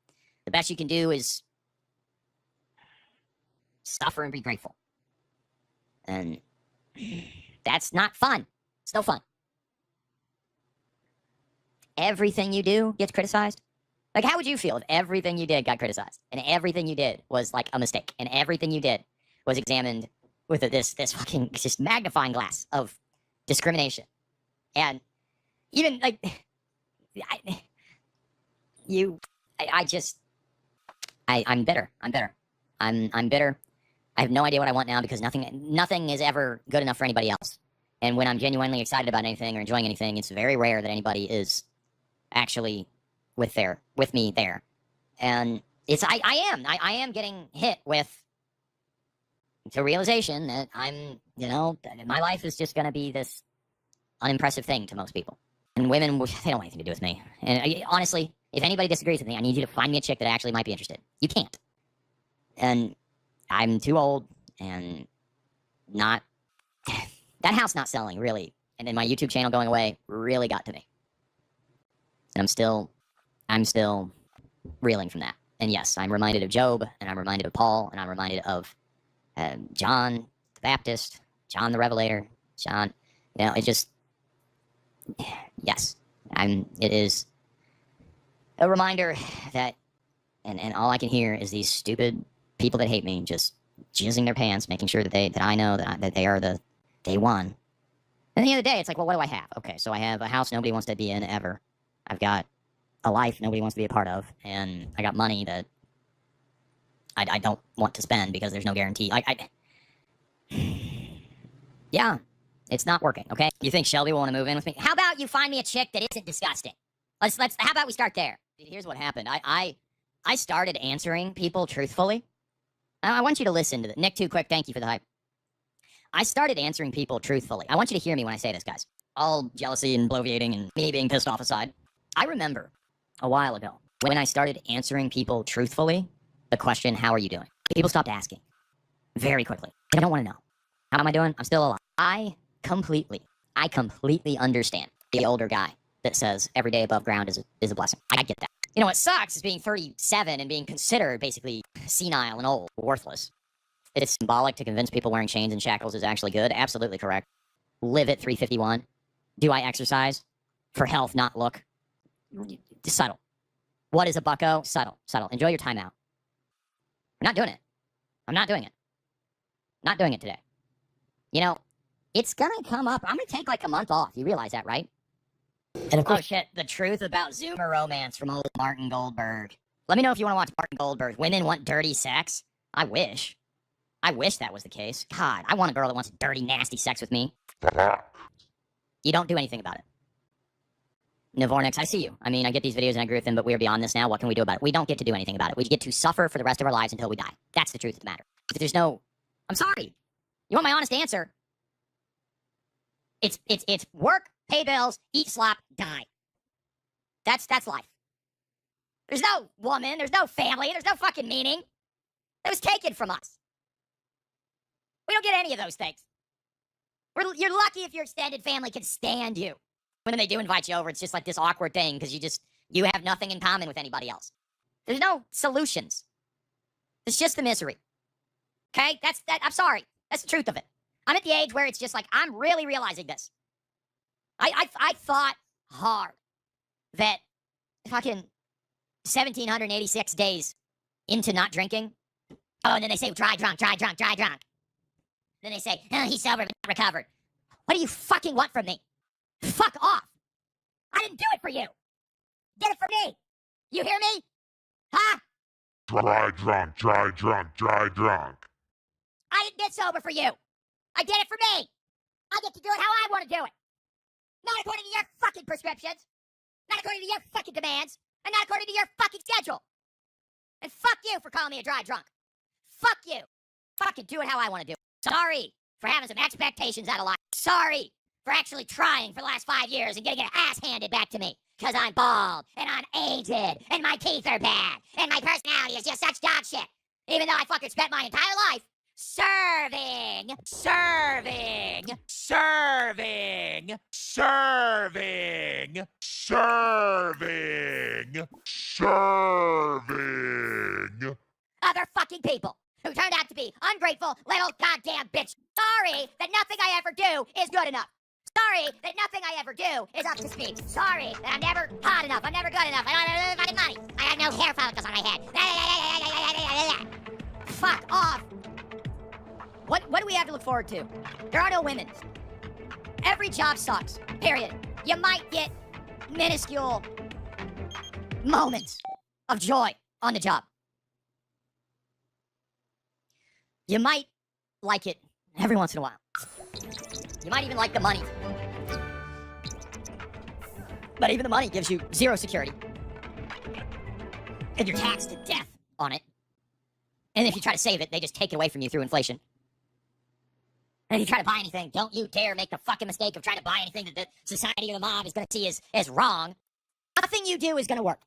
best you can do is suffer and be grateful. And that's not fun. It's no fun. Everything you do gets criticized. Like, how would you feel if everything you did got criticized? And everything you did was, like, a mistake. And everything you did was examined with this fucking just magnifying glass of discrimination. And even, like, I'm bitter. I'm bitter. I have no idea what I want now because nothing is ever good enough for anybody else. And when I'm genuinely excited about anything or enjoying anything, it's very rare that anybody is actually with me there. And I am getting hit with the realization that my life is just going to be this unimpressive thing to most people. And women, they don't want anything to do with me. And honestly, if anybody disagrees with me, I need you to find me a chick that actually might be interested. You can't. And I'm too old and not... that house not selling, really. And then my YouTube channel going away really got to me. And I'm still reeling from that. And yes, I'm reminded of Job, and I'm reminded of Paul, and I'm reminded of John the Baptist, John the Revelator, John... it just... yes. It is a reminder that... And all I can hear is these stupid people that hate me just jizzing their pants, making sure that I know that they are the day one. And at the end of the day, it's like, well, what do I have? Okay, so I have a house nobody wants to be in ever. I've got a life nobody wants to be a part of, and I got money that I don't want to spend because there's no guarantee. Yeah, it's not working, okay? You think Shelby will want to move in with me? How about you find me a chick that isn't disgusting? How about we start there? Here's what happened. I started answering people truthfully. I want you to listen to this. Nick, too quick, thank you for the hype. I started answering people truthfully. I want you to hear me when I say this, guys. All jealousy and bloviating and me being pissed off aside. I remember a while ago when I started answering people truthfully the question, how are you doing? People stopped asking very quickly. They don't want to know. How am I doing? I'm still alive. I completely understand the older guy that says every day above ground is a blessing. I get that. You know what sucks is being 37 and being considered basically senile and old, worthless. It's symbolic to convince people wearing chains and shackles is actually good. Absolutely correct. Live at 351. Do I exercise? For health, not look. Subtle. What is a bucko? Subtle. Subtle. Enjoy your time out. I'm not doing it. I'm not doing it. Not doing it today. You know, it's gonna come up. I'm gonna take like a month off. You realize that, right? And of course, oh shit, the truth about Zoomer romance from old Martin Goldberg. Let me know if you want to watch Martin Goldberg. Women want dirty sex? I wish. I wish that was the case. God, I want a girl that wants dirty, nasty sex with me. You don't do anything about it. Navornix, I see you. I mean, I get these videos and I agree with them, but we are beyond this now. What can we do about it? We don't get to do anything about it. We get to suffer for the rest of our lives until we die. That's the truth of the matter. If there's no... I'm sorry. You want my honest answer? It's work, pay bills, eat slop, die. That's life. There's no woman, there's no family, there's no fucking meaning. That was taken from us. We don't get any of those things. You're lucky if your extended family can stand you. When they do invite you over, it's just like this awkward thing because you have nothing in common with anybody else. There's no solutions. It's just the misery. Okay? I'm sorry. That's the truth of it. I'm at the age where it's just like, I'm really realizing this. I thought hard that fucking 1,786 days into not drinking. Oh, and then they say, dry drunk. Then they say, oh, he's sober but not recovered. What do you fucking want from me? Fuck off. I didn't do it for you. Did it for me. You hear me? Huh? Dry drunk. I didn't get sober for you. I did it for me. I get to do it how I want to do it. Not according to your fucking prescriptions. Not according to your fucking demands. And not according to your fucking schedule. And fuck you for calling me a dry drunk. Fuck you. Fucking do it how I want to do it. Sorry for having some expectations out of life. Sorry for actually trying for the last 5 years and getting an ass handed back to me. Because I'm bald, and I'm aged, and my teeth are bad, and my personality is just such dog shit. Even though I fucking spent my entire life serving. Other fucking people who turned out to be ungrateful little goddamn bitch. Sorry that nothing I ever do is good enough. Sorry that nothing I ever do is up to speed. Sorry that I'm never hot enough. I'm never good enough. I don't have enough fucking money. I have no hair follicles on my head. Fuck off. What do we have to look forward to? There are no women. Every job sucks. Period. You might get minuscule moments of joy on the job. You might like it every once in a while. You might even like the money. But even the money gives you zero security. And you're taxed to death on it. And if you try to save it, they just take it away from you through inflation. And if you try to buy anything, don't you dare make the fucking mistake of trying to buy anything that the society or the mob is going to see as wrong. Nothing you do is going to work.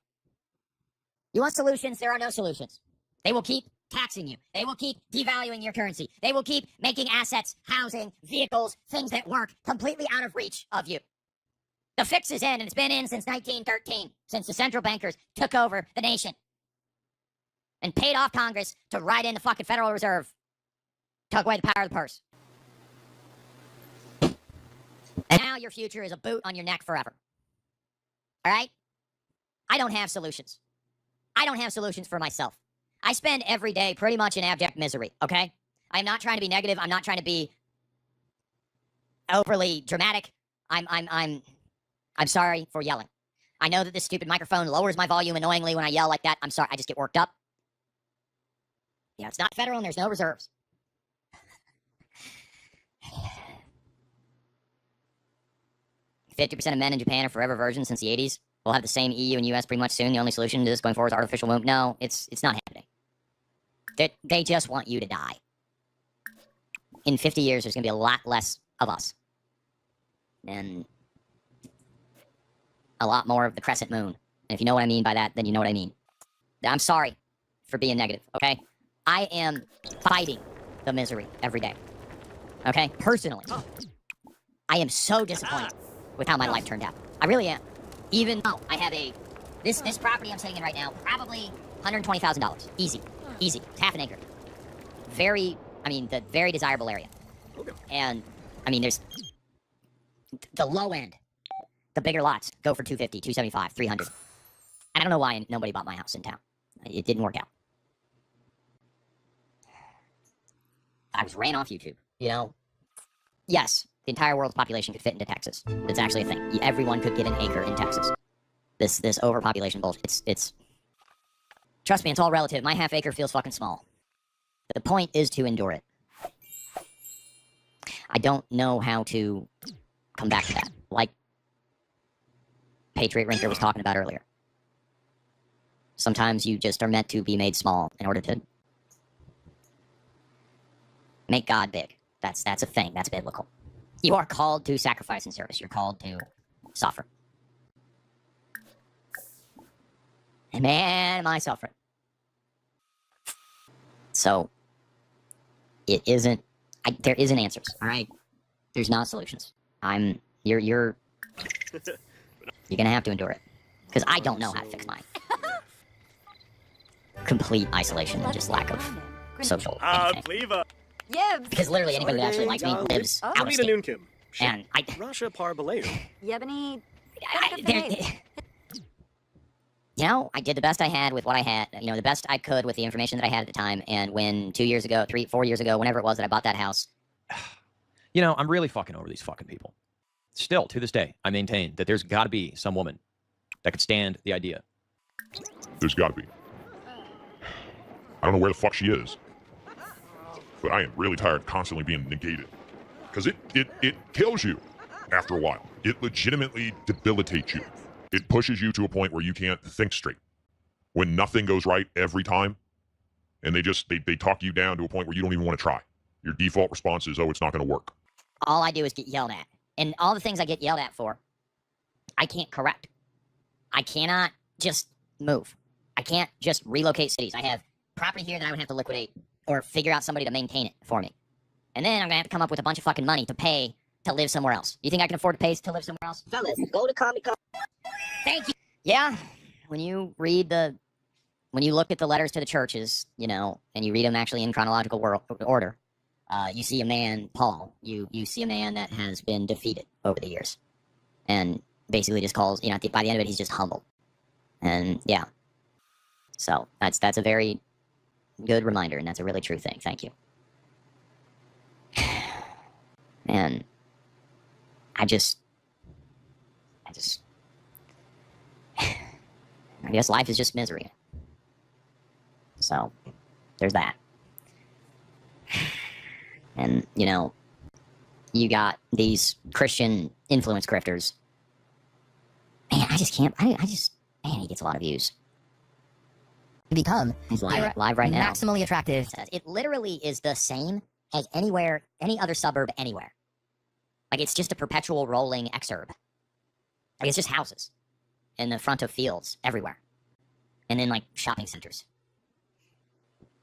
You want solutions? There are no solutions. They will keep taxing you. They will keep devaluing your currency. They will keep making assets, housing, vehicles, things that work completely out of reach of you. The fix is in, and it's been in since 1913, since the central bankers took over the nation and paid off Congress to write in the fucking Federal Reserve, took away the power of the purse. And now your future is a boot on your neck forever. All right? I don't have solutions. I don't have solutions for myself. I spend every day pretty much in abject misery, okay? I'm not trying to be negative. I'm not trying to be overly dramatic. I'm sorry for yelling. I know that this stupid microphone lowers my volume annoyingly when I yell like that. I'm sorry. I just get worked up. Yeah, it's not federal and there's no reserves. 50% of men in Japan are forever virgins since the 80s. We'll have the same EU and US pretty much soon. The only solution to this going forward is artificial womb. No, it's not happening. They just want you to die. In 50 years, there's going to be a lot less of us. And a lot more of the crescent moon. And if you know what I mean by that, then you know what I mean. I'm sorry for being negative, okay? I am fighting the misery every day. Okay? Personally. I am so disappointed with how my life turned out. I really am. Even though I have this property I'm sitting in right now, probably $120,000. Easy. Easy. It's half an acre. Very desirable area. And, I mean, there's the low end. The bigger lots go for 250, 275, 300. And I don't know why nobody bought my house in town. It didn't work out. I was ran off YouTube, you know? Yes, the entire world's population could fit into Texas. It's actually a thing. Everyone could get an acre in Texas. This overpopulation bullshit, it's... Trust me, it's all relative. My half acre feels fucking small. The point is to endure it. I don't know how to come back to that. Like Patriot Rinker was talking about earlier. Sometimes you just are meant to be made small in order to make God big. That's a thing. That's biblical. You are called to sacrifice and service. You're called to suffer. And man, am I suffering. So, it isn't... there isn't answers, alright? There's not solutions. You're gonna have to endure it. Because I don't know how to fix mine. Complete isolation and just lack of social anything. Yebs. Because literally anybody that actually likes me lives out of state. And Rasha Parbaleo. Yebony. You know, I did the best I had with what I had, you know, the best I could with the information that I had at the time. And when 2 years ago, 4 years ago, whenever it was that I bought that house. You know, I'm really fucking over these fucking people. Still, to this day, I maintain that there's got to be some woman that could stand the idea. There's got to be. I don't know where the fuck she is. But I am really tired of constantly being negated. Because it kills you after a while. It legitimately debilitates you. It pushes you to a point where you can't think straight. When nothing goes right every time, and they talk you down to a point where you don't even want to try. Your default response is, oh, it's not going to work. All I do is get yelled at. And all the things I get yelled at for, I can't correct. I cannot just move. I can't just relocate cities. I have property here that I would have to liquidate or figure out somebody to maintain it for me. And then I'm going to have to come up with a bunch of fucking money to pay to live somewhere else. You think I can afford to pay to live somewhere else? Fellas, go to Comic-Con. Thank you. Yeah, when you look at the letters to the churches, you know, and you read them actually in chronological order, you see a man, Paul, you see a man that has been defeated over the years. And basically just calls, you know, by the end of it, he's just humbled. And yeah. So that's a very good reminder, and that's a really true thing. Thank you. And I guess life is just misery. So, there's that. And, you know, you got these Christian influence grifters. Man, I just can't, man, he gets a lot of views. Become He's live right now. maximally attractive. It literally is the same as anywhere, any other suburb anywhere. Like, it's just a perpetual rolling exurb. Like, it's just houses in the front of fields everywhere. And then, like, shopping centers.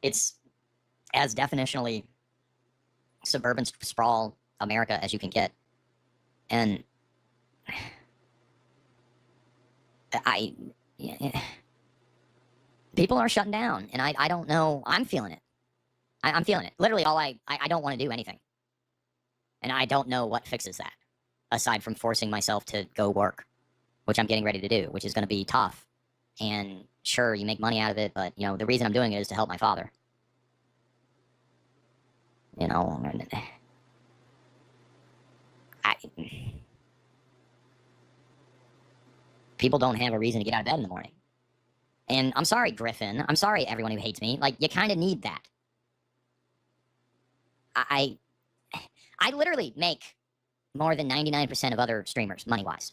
It's as definitionally suburban sprawl America as you can get. And people are shutting down, and I don't know. I'm feeling it. I'm feeling it. Literally, I don't want to do anything. And I don't know what fixes that, aside from forcing myself to go work, which I'm getting ready to do, which is going to be tough. And sure, you make money out of it, but, you know, the reason I'm doing it is to help my father. You know, people don't have a reason to get out of bed in the morning. And I'm sorry, Griffin. I'm sorry, everyone who hates me. Like, you kind of need that. I literally make more than 99% of other streamers, money-wise.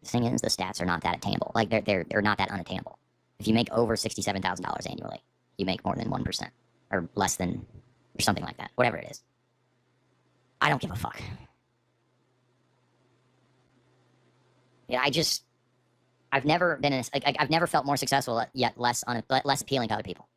The thing is, the stats are not that attainable. Like, they're not that unattainable. If you make over $67,000 annually, you make more than 1%. Or less than, or something like that. Whatever it is. I don't give a fuck. Yeah, I've never been I've never felt more successful, yet less appealing to other people.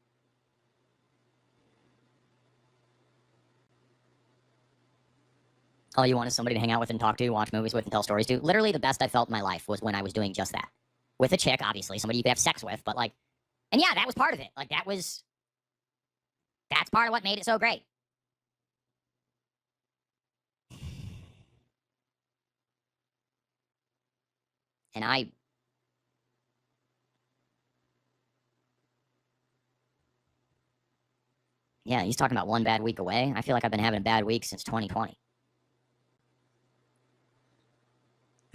all you want is somebody to hang out with and talk to, watch movies with, and tell stories to. Literally, the best I felt in my life was when I was doing just that. With a chick, obviously, somebody you could have sex with, but like, and yeah, that was part of it. Like, that's part of what made it so great. And yeah, he's talking about one bad week away. I feel like I've been having a bad week since 2020.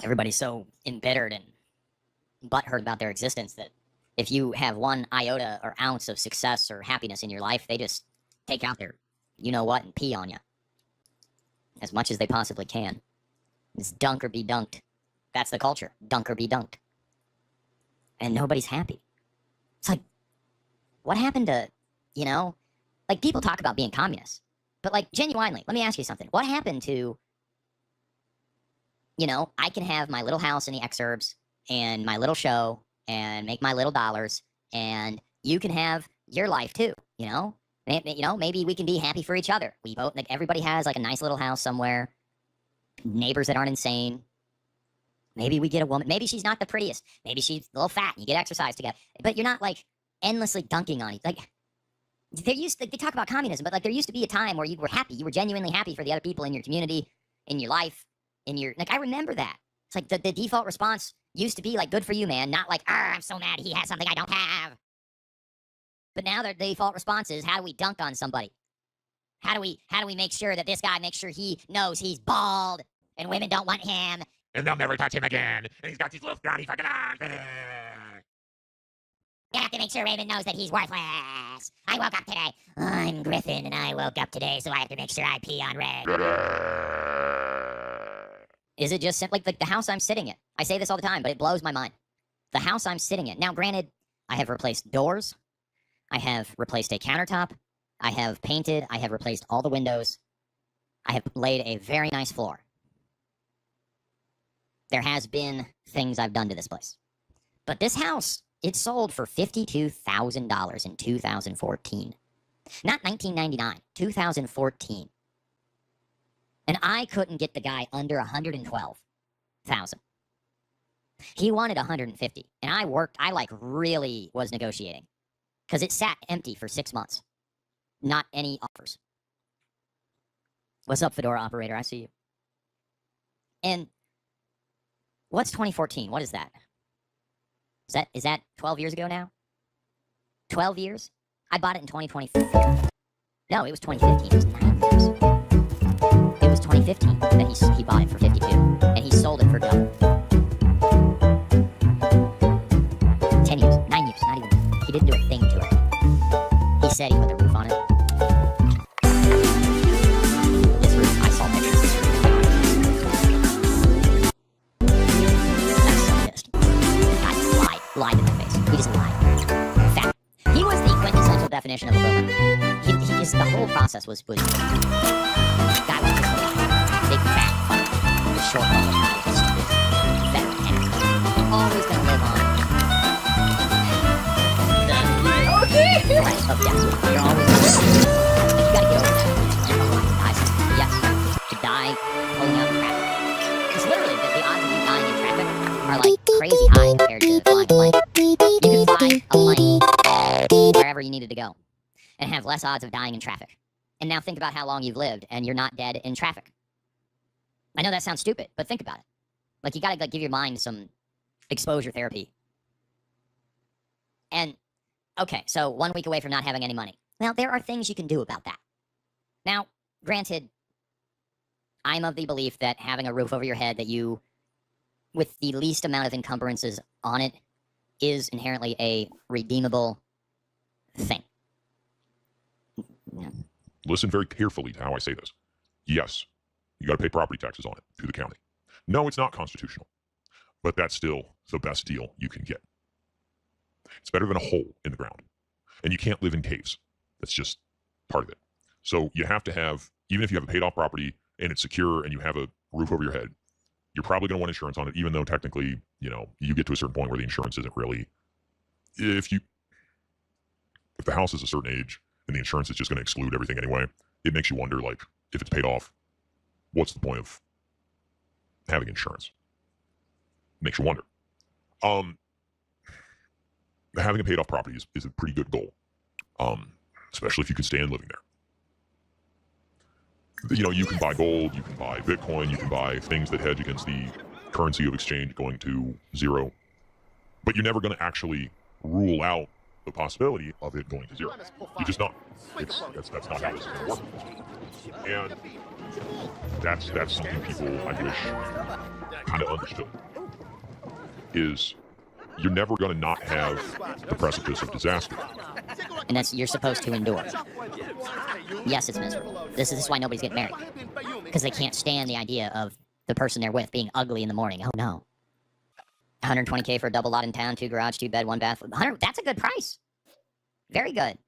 Everybody's so embittered and butthurt about their existence that if you have one iota or ounce of success or happiness in your life, they just take out their you-know-what and pee on you. As much as they possibly can. It's dunk or be dunked. That's the culture. Dunk or be dunked. And nobody's happy. It's like, what happened to, like, people talk about being communists. But, like, genuinely, let me ask you something. What happened to, I can have my little house in the exurbs and my little show and make my little dollars, and you can have your life too, Maybe we can be happy for each other. We both, like, everybody has, like, a nice little house somewhere. Neighbors that aren't insane. Maybe we get a woman. Maybe she's not the prettiest. Maybe she's a little fat and you get exercise together. But you're not, like, endlessly dunking on each. Like, they talk about communism, but, like, there used to be a time where you were happy. You were genuinely happy for the other people in your community, in your life, like, I remember that. It's like the default response used to be, like, good for you, man. Not like, I'm so mad he has something I don't have. But now their default response is, how do we dunk on somebody? How do we make sure that this guy makes sure he knows he's bald and women don't want him? And they'll never touch him again. And he's got these little scrawny fucking arms. You have to make sure Raymond knows that he's worthless. I woke up today. I'm Griffin, and I woke up today, so I have to make sure I pee on red. Is it just simply like the house I'm sitting in? I say this all the time, but it blows my mind. The house I'm sitting in. Now, granted, I have replaced doors. I have replaced a countertop. I have painted. I have replaced all the windows. I have laid a very nice floor. There has been things I've done to this place. But this house, it sold for $52,000 in 2014. Not 1999, 2014. And I couldn't get the guy under 112,000. He wanted 150, and I really was negotiating. Because it sat empty for 6 months. Not any offers. What's up, Fedora operator? I see you. And what's 2014? What is that? Is that 12 years ago now? 12 years? I bought it in 2024. No, it was 2015. It was 9 years. It was 2015 that he bought it for 52, and he sold it for double. 10 years, 9 years, not even. He didn't do a thing to it. He said he put the roof on it. This roof, I saw pictures of this roof. I'm so pissed. The guy just lied in my face. He just lied. Fact. He was the quintessential definition of a boomer. The whole process was guy was just a big fat fuck with short bubble guy, just better than always gonna live on the threat of death. You're always gonna you gotta get over that. Yes, to die pulling out in traffic. It's literally the odds of you dying in traffic are like crazy high compared to flying a plane. You can fly a plane wherever you needed to go and have less odds of dying in traffic. And now think about how long you've lived and you're not dead in traffic. I know that sounds stupid, but think about it. Like, you gotta give your mind some exposure therapy. And, okay, so 1 week away from not having any money. Well, there are things you can do about that. Now, granted, I'm of the belief that having a roof over your head that you, with the least amount of encumbrances on it, is inherently a redeemable thing. Yeah. Listen very carefully to how I say this. Yes, you got to pay property taxes on it to the county. No, it's not constitutional, but that's still the best deal you can get. It's better than a hole in the ground, and you can't live in caves. That's just part of it. So you have to have, even if you have a paid off property and it's secure and you have a roof over your head, you're probably going to want insurance on it, even though technically, you get to a certain point where the insurance isn't really, if the house is a certain age and the insurance is just going to exclude everything anyway, it makes you wonder, like, if it's paid off, what's the point of having insurance? Makes you wonder. Having a paid off property is a pretty good goal, especially if you can stand living there. You know, you can buy gold, you can buy Bitcoin, you can buy things that hedge against the currency of exchange going to zero, but you're never going to actually rule out the possibility of it going to zero. You just not. That's not how this is going to work. And that's something people, I wish, kind of understood. Is you're never going to not have the precipice of disaster. And that's you're supposed to endure. Yes, it's miserable. This is why nobody's getting married. Because they can't stand the idea of the person they're with being ugly in the morning. Oh no. 120K for a double lot in town, 2 garage, 2 bed, 1 bath. 100, that's a good price. Very good.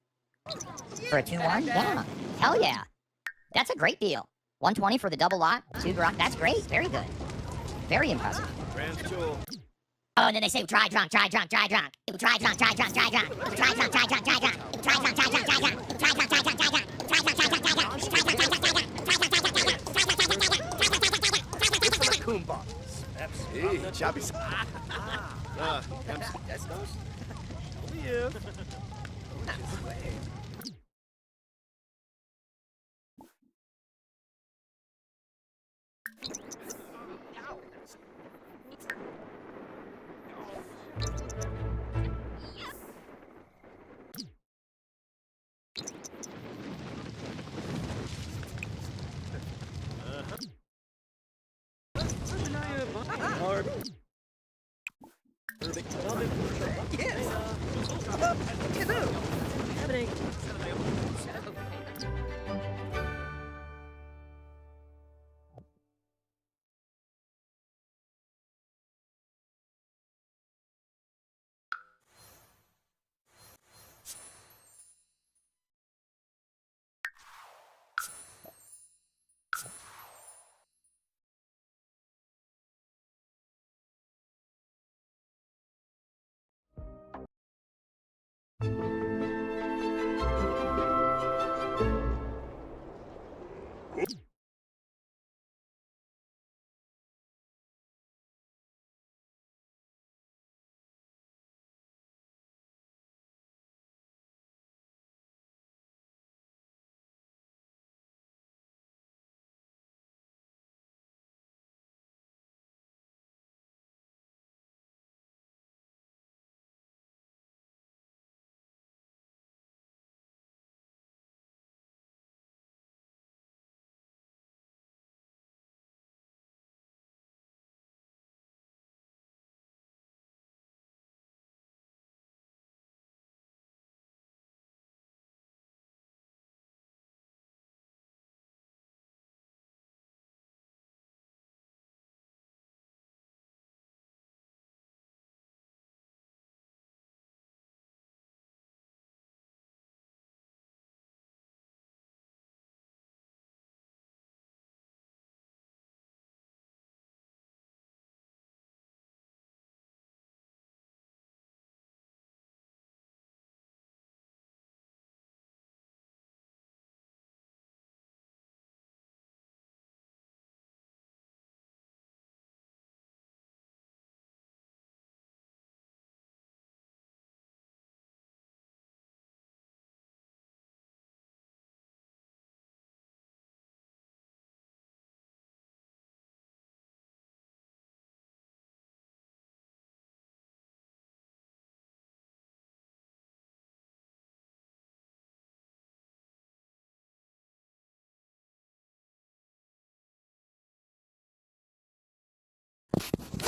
For a 2-1? Yeah. Hell yeah. That's a great deal. 120 for the double lot, 2 garage. That's great. Very good. Very impressive. Oh, and then they say dry drunk, dry drunk, dry drunk. Dry drunk, dry drunk, dry drunk. Dry drunk, dry drunk, dry drunk. Dry drunk, dry drunk, dry drunk. Dry drunk, dry drunk, dry drunk. Dry drunk, dry drunk, dry drunk. Dry drunk, dry drunk, dry drunk. Dry drunk, dry drunk, dry drunk. Dry drunk, dry drunk, dry drunk. Dry drunk, dry drunk, dry drunk. Coon box. Hey, Chubby. That's those. Yeah.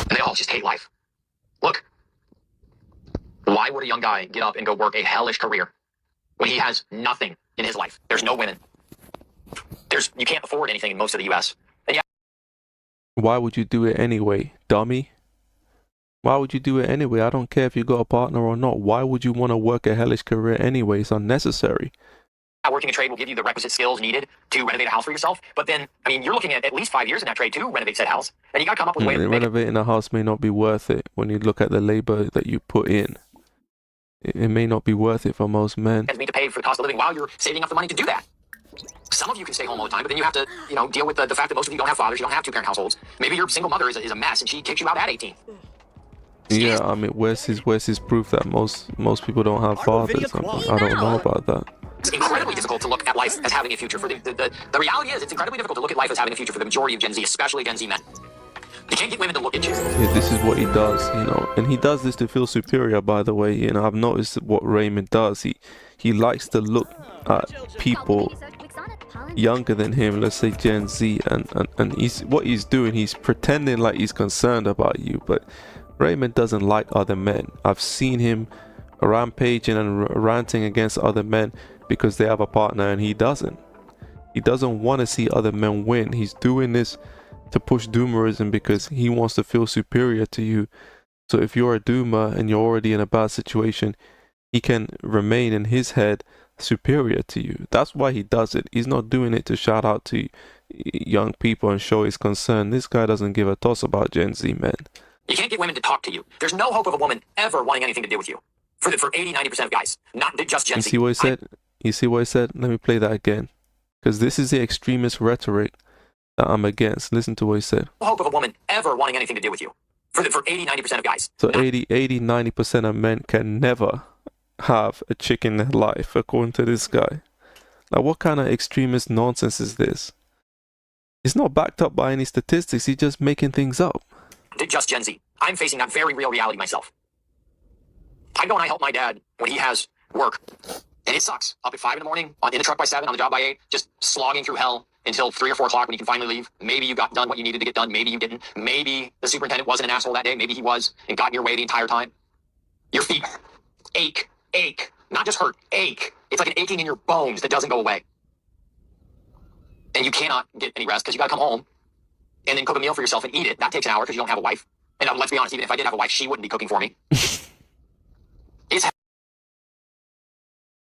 And they all just hate life. Look, why would a young guy get up and go work a hellish career when he has nothing in his life? There's no women. You can't afford anything in most of the U.S. And yeah. Why would you do it anyway, dummy? Why would you do it anyway? I don't care if you got a partner or not. Why would you want to work a hellish career anyway? It's unnecessary. Working a trade will give you the requisite skills needed to renovate a house for yourself. But then, I mean, you're looking at least 5 years in that trade to renovate said house. And you got to come up with a way to renovating a house may not be worth it when you look at the labor that you put in. It may not be worth it for most men. Me to pay for the cost of living while you're saving up the money to do that. some of you can stay home all the time, but then you have to, you know, deal with the fact that most of you don't have fathers, you don't have two-parent households. Maybe your single mother is a mess and she kicks you out at 18. Yeah, I mean, where's his proof that most people don't have fathers? I don't know about that. It's incredibly difficult to look at life as having a future. For the reality is, it's incredibly difficult to look at life as having a future for the majority of Gen Z, especially Gen Z men. You can't get women to look at you. Yeah, this is what he does, you know, and he does this to feel superior. By the way, you know, I've noticed what Raymond does. He likes to look at people younger than him, let's say Gen Z, and what he's doing, he's pretending like he's concerned about you, but Raymond doesn't like other men. I've seen him rampaging and ranting against other men because they have a partner, and he doesn't. He doesn't want to see other men win. He's doing this to push doomerism because he wants to feel superior to you. So if you're a doomer and you're already in a bad situation, he can remain in his head superior to you. That's why he does it. He's not doing it to shout out to young people and show his concern. This guy doesn't give a toss about Gen Z men. You can't get women to talk to you. There's no hope of a woman ever wanting anything to do with you. For 80-90% of guys, not just Gen Z. You see what he said? You see what he said? Let me play that again. Because this is the extremist rhetoric that I'm against. Listen to what he said. No hope of a woman ever wanting anything to do with you. For 80-90% of guys. So 80-90% of men can never have a chick in their life, according to this guy. Like, what kind of extremist nonsense is this? It's not backed up by any statistics. He's just making things up. Just Gen Z. I'm facing that very real reality myself. I go and I help my dad when he has work. And it sucks. Up at 5 in the morning, in the truck by 7, on the job by 8, just slogging through hell until 3 or 4 o'clock when you can finally leave. Maybe you got done what you needed to get done. Maybe you didn't. Maybe the superintendent wasn't an asshole that day. Maybe he was and got in your way the entire time. Your feet ache. Not just hurt, ache. It's like an aching in your bones that doesn't go away. And you cannot get any rest because you got to come home and then cook a meal for yourself and eat it. That takes an hour because you don't have a wife. And let's be honest, even if I did have a wife, she wouldn't be cooking for me.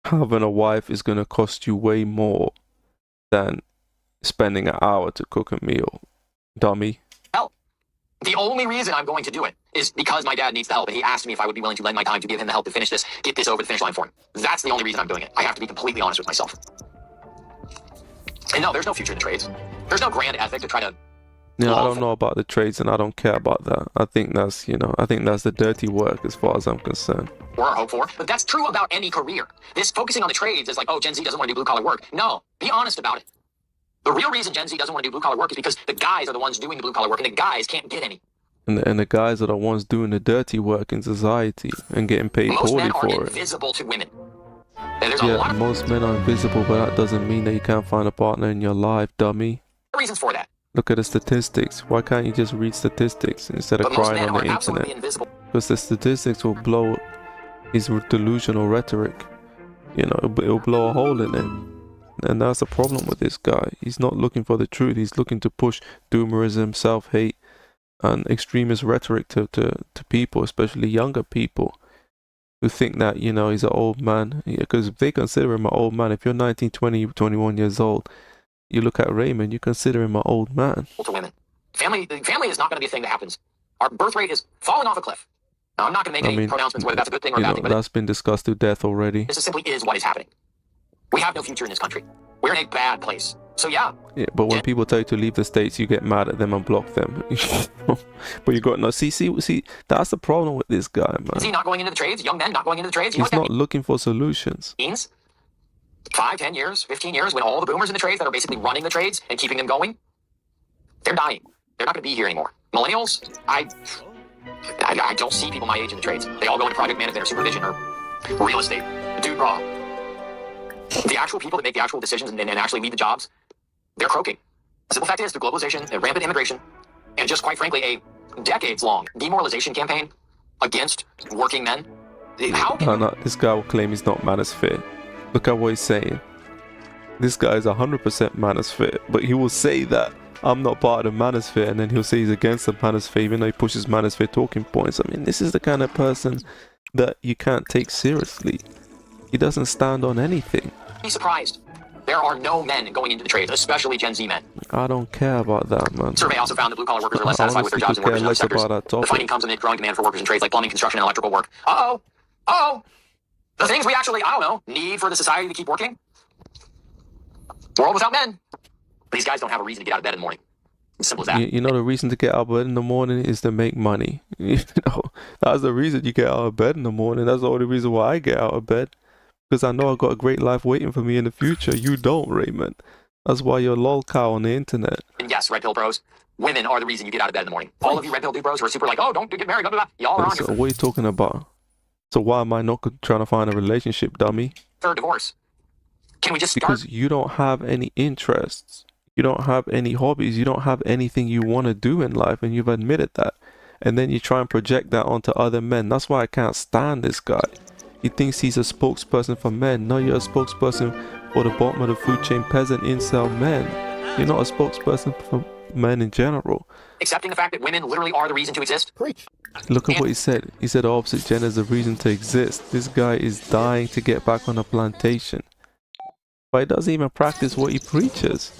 Having a wife is going to cost you way more than spending an hour to cook a meal, dummy. Hell, the only reason I'm going to do it is because my dad needs the help, and he asked me if I would be willing to lend my time to give him the help to finish this, get this over the finish line for him. That's the only reason I'm doing it. I have to be completely honest with myself. And no, there's no future in the trades. There's no grand ethic to try to... Yeah, I don't know about the trades, and I don't care about that. I think that's, you know, I think that's the dirty work as far as I'm concerned. Or hope for, but that's true about any career. This focusing on the trades is like, oh, Gen Z doesn't want to do blue-collar work. No, be honest about it. The real reason Gen Z doesn't want to do blue-collar work is because the guys are the ones doing the blue-collar work, and the guys can't get any. And the guys are the ones doing the dirty work in society and getting paid poorly for it. Most men are invisible to women. Yeah, most men are invisible, but that doesn't mean that you can't find a partner in your life, dummy. Reasons for that. Look at the statistics. Why can't you just read statistics instead of crying on the internet? Because the statistics will blow his delusional rhetoric. You know, it'll blow a hole in it. And that's the problem with this guy. He's not looking for the truth. He's looking to push doomerism, self-hate, and extremist rhetoric to people, especially younger people, who think that, you know, he's an old man. Because if they consider him an old man, if you're 19, 20, 21 years old, you look at Raymond, you consider him an old man. To women. Family is not going to be a thing that happens. Our birth rate is falling off a cliff. Now, I'm not going to make any pronouncements whether that's a good thing or a bad thing, but that's been discussed to death already. This simply is what is happening. We have no future in this country. We're in a bad place. So yeah. Yeah, but when people tell you to leave the States, you get mad at them and block them. But you got no. See, that's the problem with this guy, man. Is he not going into the trades? Young men not going into the trades? He's not looking for solutions. Means 5, 10 years, 15 years, when all the boomers in the trades that are basically running the trades and keeping them going, they're dying. They're not going to be here anymore. Millennials, I don't see people my age in the trades. They all go into project management or supervision or real estate. Dude, raw. The actual people that make the actual decisions and actually lead the jobs, they're croaking. The simple fact is, through globalization, rampant immigration, and just quite frankly, a decades-long demoralization campaign against working men. How can no, this guy will claim he's not manosphere. Look at what he's saying. This guy is 100% manosphere, but he will say that I'm not part of the manosphere, and then he'll say he's against the manosphere, even though he pushes manosphere talking points. I mean, this is the kind of person that you can't take seriously. He doesn't stand on anything. Be surprised. There are no men going into the trades, especially Gen Z men. I don't care about that, man. Survey also found that blue-collar workers are less satisfied with their jobs and workers in other sectors. The finding comes amid growing demand for workers in trades like plumbing, construction, and electrical work. Uh-oh! The things we actually, I don't know, need for the society to keep working. World without men. These guys don't have a reason to get out of bed in the morning. It's simple as that. You know, the reason to get out of bed in the morning is to make money. You know, that's the reason you get out of bed in the morning. That's the only reason why I get out of bed. Because I know I've got a great life waiting for me in the future. You don't, Raymond. That's why you're a lol cow on the internet. And yes, Red Pill bros, women are the reason you get out of bed in the morning. All of you Red Pill dude bros who are super like, oh, don't get married, blah, blah, blah. Y'all are on So your what are you talking about? So why am I not trying to find a relationship, dummy? third divorce. Can we just start? Because you don't have any interests. You don't have any hobbies. You don't have anything you want to do in life, and you've admitted that. And then you try and project that onto other men. That's why I can't stand this guy. He thinks he's a spokesperson for men. No, you're a spokesperson for the bottom of the food chain, peasant, incel men. You're not a spokesperson for men in general. Accepting the fact that women literally are the reason to exist? Preach. Look at what he said. He said the opposite gender is the reason to exist. This guy is dying to get back on a plantation. But he doesn't even practice what he preaches.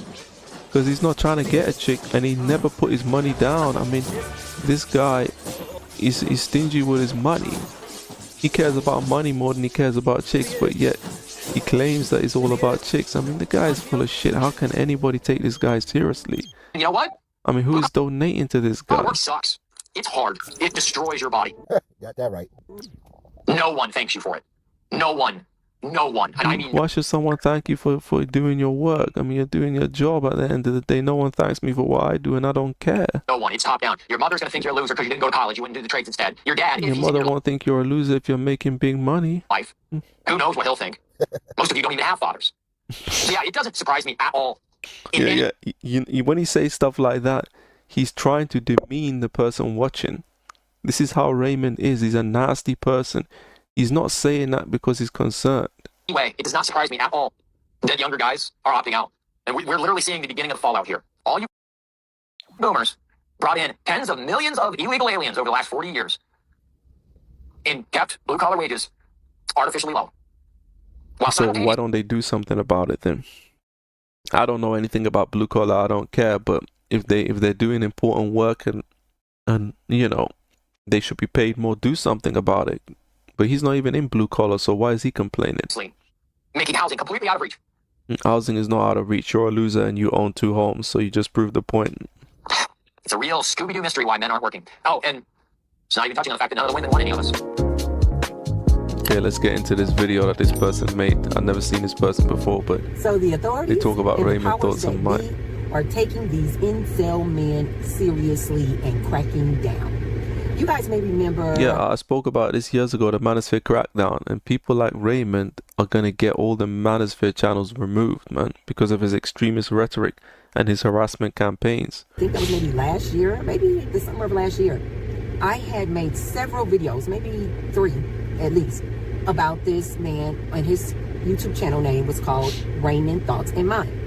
Because he's not trying to get a chick, and he never put his money down. I mean, this guy is stingy with his money. He cares about money more than he cares about chicks, but yet he claims that it's all about chicks. I mean, the guy is full of shit. How can anybody take this guy seriously? You know what? I mean, who is donating to this guy? Work sucks. It's hard. It destroys your body. Got that right. No one thanks you for it. No one. No one. And I mean, why should someone thank you for doing your work? I mean, you're doing your job at the end of the day. No one thanks me for what I do, and I don't care. no one. It's top down. Your mother's gonna think you're a loser because you didn't go to college. You wouldn't do the trades instead. Your dad, Your if he's mother in your won't think you're a loser if you're making big money. life, who knows what he'll think? Most of you don't even have fathers. So yeah, it doesn't surprise me at all. When he says stuff like that, he's trying to demean the person watching. This is how Raymond is. He's a nasty person. He's not saying that because he's concerned. Anyway, it does not surprise me at all that younger guys are opting out. And we're literally seeing the beginning of the fallout here. All you boomers brought in tens of millions of illegal aliens over the last 40 years and kept blue-collar wages artificially low. So why don't they do something about it then? I don't know anything about blue collar. I don't care. But if they're doing important work and you know, they should be paid more, do something about it. But he's not even in blue collar, so why is he complaining? Making housing completely out of reach. Housing is not out of reach. You're a loser and you own 2 homes, so you just proved the point. It's a real Scooby-Doo mystery why men aren't working. Oh, and it's not even touching on the fact that none of the women want any of us. Okay, let's get into this video that this person made. I've never seen this person before, but so the authorities they talk about and Raymond the powers thoughts on that mine. be are taking these incel men seriously and cracking down. You guys may remember... Yeah, I spoke about this years ago, the Manosphere crackdown, and people like Raymond are going to get all the Manosphere channels removed, man, because of his extremist rhetoric and his harassment campaigns. I think that was maybe last year, maybe the summer of last year. I had made several videos, maybe 3 at least, about this man, and his YouTube channel name was called Raymond Thoughts and Mine.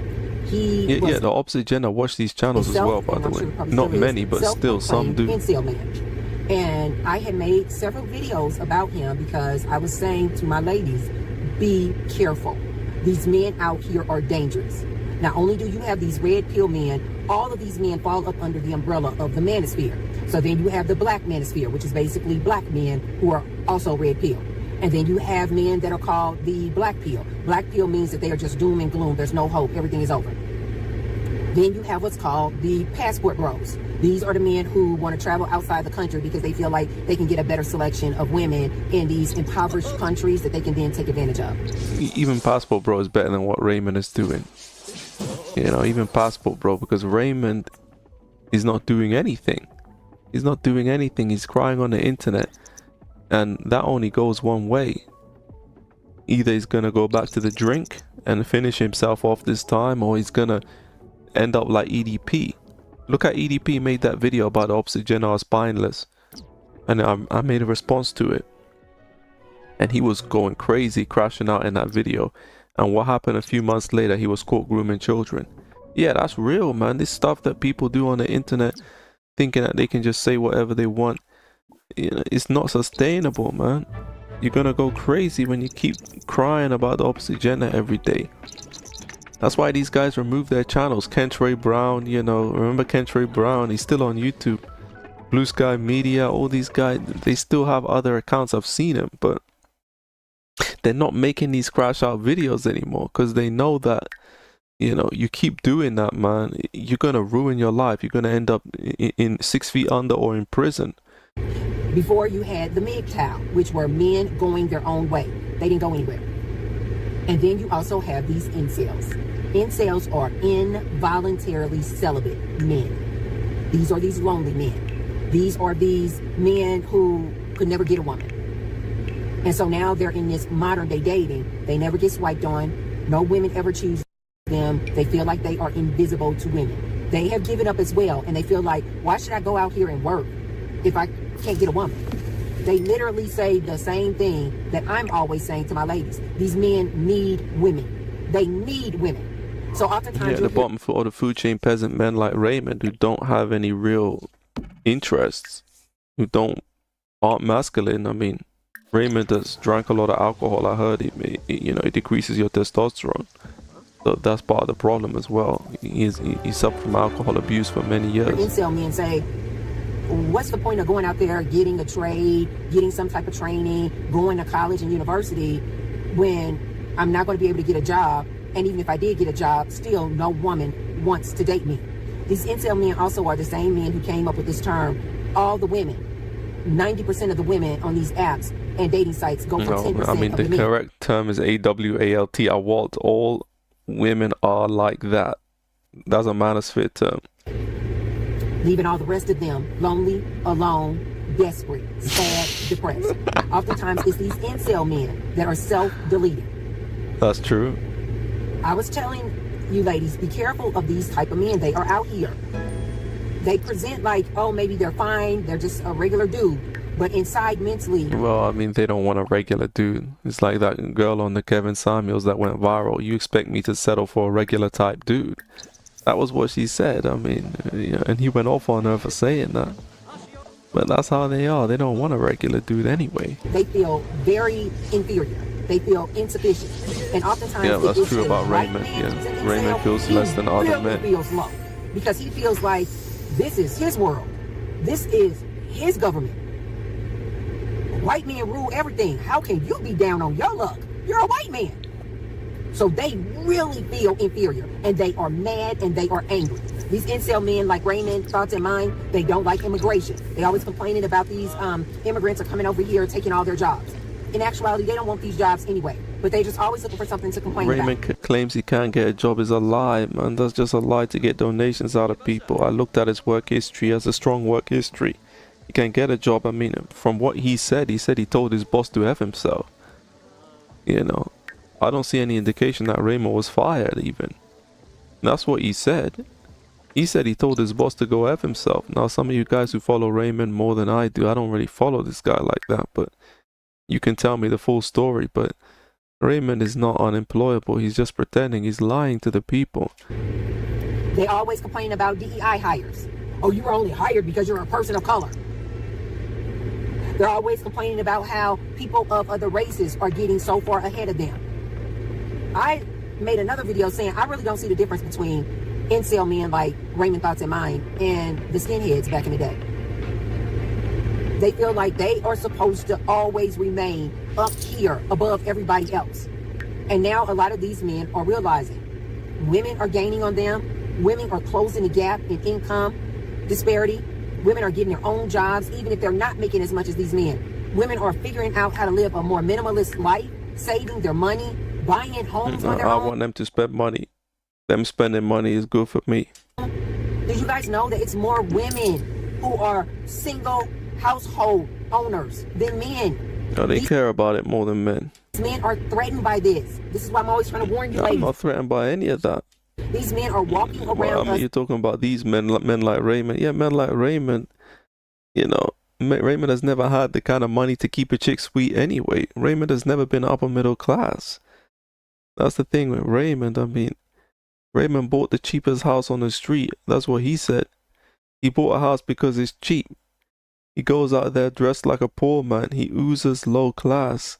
Yeah, the opposite gender watch these channels as well, by the way. Not many, but still, some do. Incel man. And I had made several videos about him because I was saying to my ladies, be careful. These men out here are dangerous. Not only do you have these red pill men, all of these men fall up under the umbrella of the manosphere. So then you have the black manosphere, which is basically black men who are also red pill. And then you have men that are called the black pill. Black pill means that they are just doom and gloom. There's no hope. Everything is over. Then you have what's called the passport bros. These are the men who want to travel outside the country because they feel like they can get a better selection of women in these impoverished countries that they can then take advantage of. Even Passport Bro is better than what Raymond is doing. You know, even Passport Bro, because Raymond is not doing anything. He's not doing anything. He's crying on the internet. And that only goes one way. Either he's going to go back to the drink and finish himself off this time, or he's going to end up like EDP. Look at EDP made that video about the opposite gender are spineless, and I made a response to it, and he was going crazy, crashing out in that video. And what happened a few months later? He was caught grooming children. Yeah, that's real, man. This stuff that people do on the internet, thinking that they can just say whatever they want, you know, it's not sustainable, man. You're gonna go crazy when you keep crying about the opposite gender every day. That's why these guys remove their channels. Kentrey Brown, you know, remember Kentrey Brown? He's still on YouTube. Blue Sky Media, all these guys, they still have other accounts. I've seen them, but they're not making these crash out videos anymore because they know that You know, you keep doing that, man, you're gonna ruin your life. You're gonna end up in 6 feet under or in prison. Before you had the MGTOW, which were men going their own way. They didn't go anywhere. And then you also have these incels. Incels are involuntarily celibate men. These are these lonely men. These are these men who could never get a woman. And so now they're in this modern day dating. They never get swiped on. No women ever choose them. They feel like they are invisible to women. They have given up as well, and they feel like, why should I go out here and work if I can't get a woman? They literally say the same thing that I'm always saying to my ladies. These men need women. They need women. So oftentimes, the bottom of the food chain peasant men like Raymond, who don't have any real interests, who aren't masculine. I mean, Raymond has drank a lot of alcohol. I heard it decreases your testosterone. So that's part of the problem as well. He suffered from alcohol abuse for many years. Incel men say, what's the point of going out there, getting a trade, getting some type of training, going to college and university when I'm not going to be able to get a job? And even if I did get a job, still no woman wants to date me. These incel men also are the same men who came up with this term. All the women, 90% of the women on these apps and dating sites go for 10% I mean, of the men. correct term is AWALT, AWALT. All women are like that. That's a manosphere term. Leaving all the rest of them lonely, alone, desperate, sad, depressed. Oftentimes, it's these incel men that are self-deleting. That's true. I was telling you ladies, be careful of these type of men. They are out here. They present like, oh, maybe they're fine, they're just a regular dude. But inside mentally... Well, I mean, they don't want a regular dude. It's like that girl on the Kevin Samuels that went viral. You expect me to settle for a regular type dude. That was what she said. I mean, and he went off on her for saying that. But that's how they are. They don't want a regular dude anyway. They feel very inferior. They feel insufficient. And oftentimes... Yeah, that's true about Raymond. Yeah, Raymond feels less than other men. He feels low. Because he feels like this is his world. This is his government. White men rule everything. How can you be down on your luck? You're a white man. So they really feel inferior, and they are mad and they are angry. These incel men like Raymond, thoughts in mind, they don't like immigration. They always complaining about these immigrants are coming over here taking all their jobs. In actuality, they don't want these jobs anyway, but they just always looking for something to complain Raymond about. claims he can't get a job is a lie, man. That's just a lie to get donations out of people. I looked at his work history as a strong work history. He can't get a job. I mean, from what he said he told his boss to F himself. You know, I don't see any indication that Raymond was fired even. That's what he said. He said he told his boss to go F himself. Now, some of you guys who follow Raymond more than I do, I don't really follow this guy like that, but you can tell me the full story. But Raymond is not unemployable. He's just pretending. He's lying to the people. They always complain about DEI hires. Oh, you were only hired because you're a person of color. They're always complaining about how people of other races are getting so far ahead of them. I made another video saying I really don't see the difference between incel men like Raymond Thoughts in Mind and the skinheads back in the day. They feel like they are supposed to always remain up here above everybody else. And now a lot of these men are realizing women are gaining on them. Women are closing the gap in income disparity. Women are getting their own jobs, even if they're not making as much as these men. Women are figuring out how to live a more minimalist life, saving their money, buying homes on their I own. want them to spend money. Them spending money is good for me. Did you guys know that it's more women who are single household owners than men? No, they care about it more than men. These men are threatened by this. This is why I'm always trying to warn you, I'm ladies. not threatened by any of that. These men are walking around Well, I mean, us. you're talking about these men like Raymond. Yeah, men like Raymond, you know, Raymond has never had the kind of money to keep a chick sweet anyway. Raymond has never been upper middle class. That's the thing with Raymond. I mean, Raymond bought the cheapest house on the street. That's what he said. He bought a house because it's cheap. He goes out there dressed like a poor man. He oozes low class.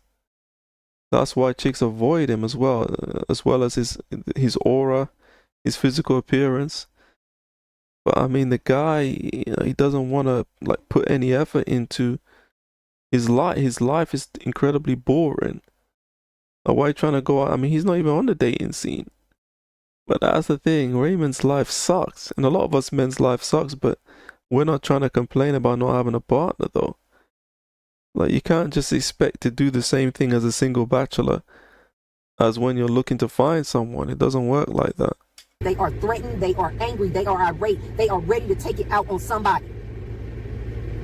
That's why chicks avoid him as well as his aura, his physical appearance. But I mean, the guy, he doesn't want to like put any effort into his life. His life is incredibly boring. Why are you trying to go out? I mean, he's not even on the dating scene. But that's the thing, Raymond's life sucks. And a lot of us men's life sucks, but we're not trying to complain about not having a partner though. Like, you can't just expect to do the same thing as a single bachelor as when you're looking to find someone. It doesn't work like that. They are threatened, they are angry, they are irate, they are ready to take it out on somebody.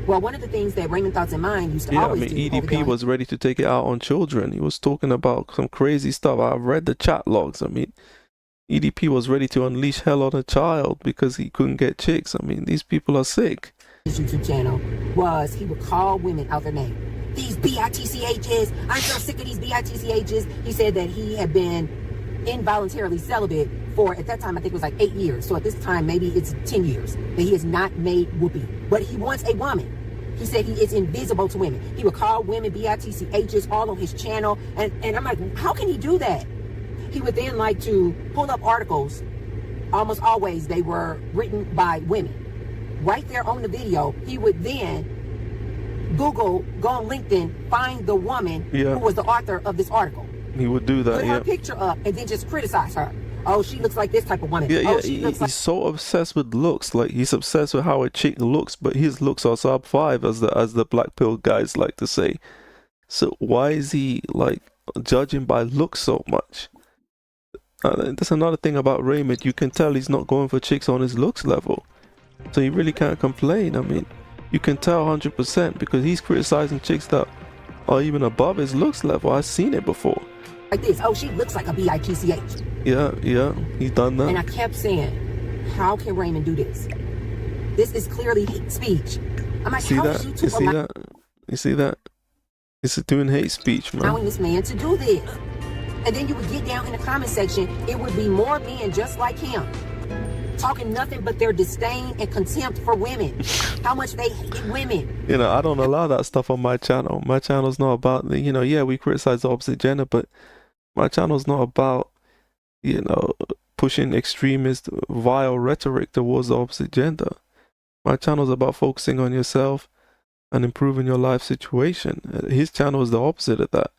Well, one of the things that Raymond Thoughts in Mind used to always do. EDP was ready to take it out on children. He was talking about some crazy stuff. I've read the chat logs. I mean, EDP was ready to unleash hell on a child because he couldn't get chicks. I mean, these people are sick. His YouTube channel was he would call women out their name. These BITCHs, I'm so sick of these BITCHs. He said that he had been involuntarily celibate for, at that time, I think it was like 8 years. So at this time, maybe it's 10 years that he has not made whoopee. But he wants a woman. He said he is invisible to women. He would call women BITCHs all on his channel. And I'm like, how can he do that? He would then like to pull up articles. Almost always they were written by women. Right there on the video, he would then Google, go on LinkedIn, find the woman who was the author of this article. He would do that, Put her picture up and then just criticize her. Oh, she looks like this type of woman. He's so obsessed with looks. Like, he's obsessed with how a chick looks, but his looks are sub 5, as the black pill guys like to say. So why is he like judging by looks so much? That's another thing about Raymond. You can tell he's not going for chicks on his looks level. So you really can't complain. I mean, you can tell 100% because he's criticizing chicks that are even above his looks level. I've seen it before. Like this. Oh, she looks like a BITCH. Yeah, he's done that. And I kept saying, how can Raymond do this? This is clearly hate speech. I'm like, how is YouTube allowing You see that? It's doing hate speech, man. This man to do this? And then you would get down in the comment section, it would be more men just like him, talking nothing but their disdain and contempt for women. How much they hate women. You know, I don't allow that stuff on my channel. My channel's not about, we criticize the opposite gender, but my channel's not about, pushing extremist, vile rhetoric towards the opposite gender. My channel's about focusing on yourself and improving your life situation. His channel is the opposite of that.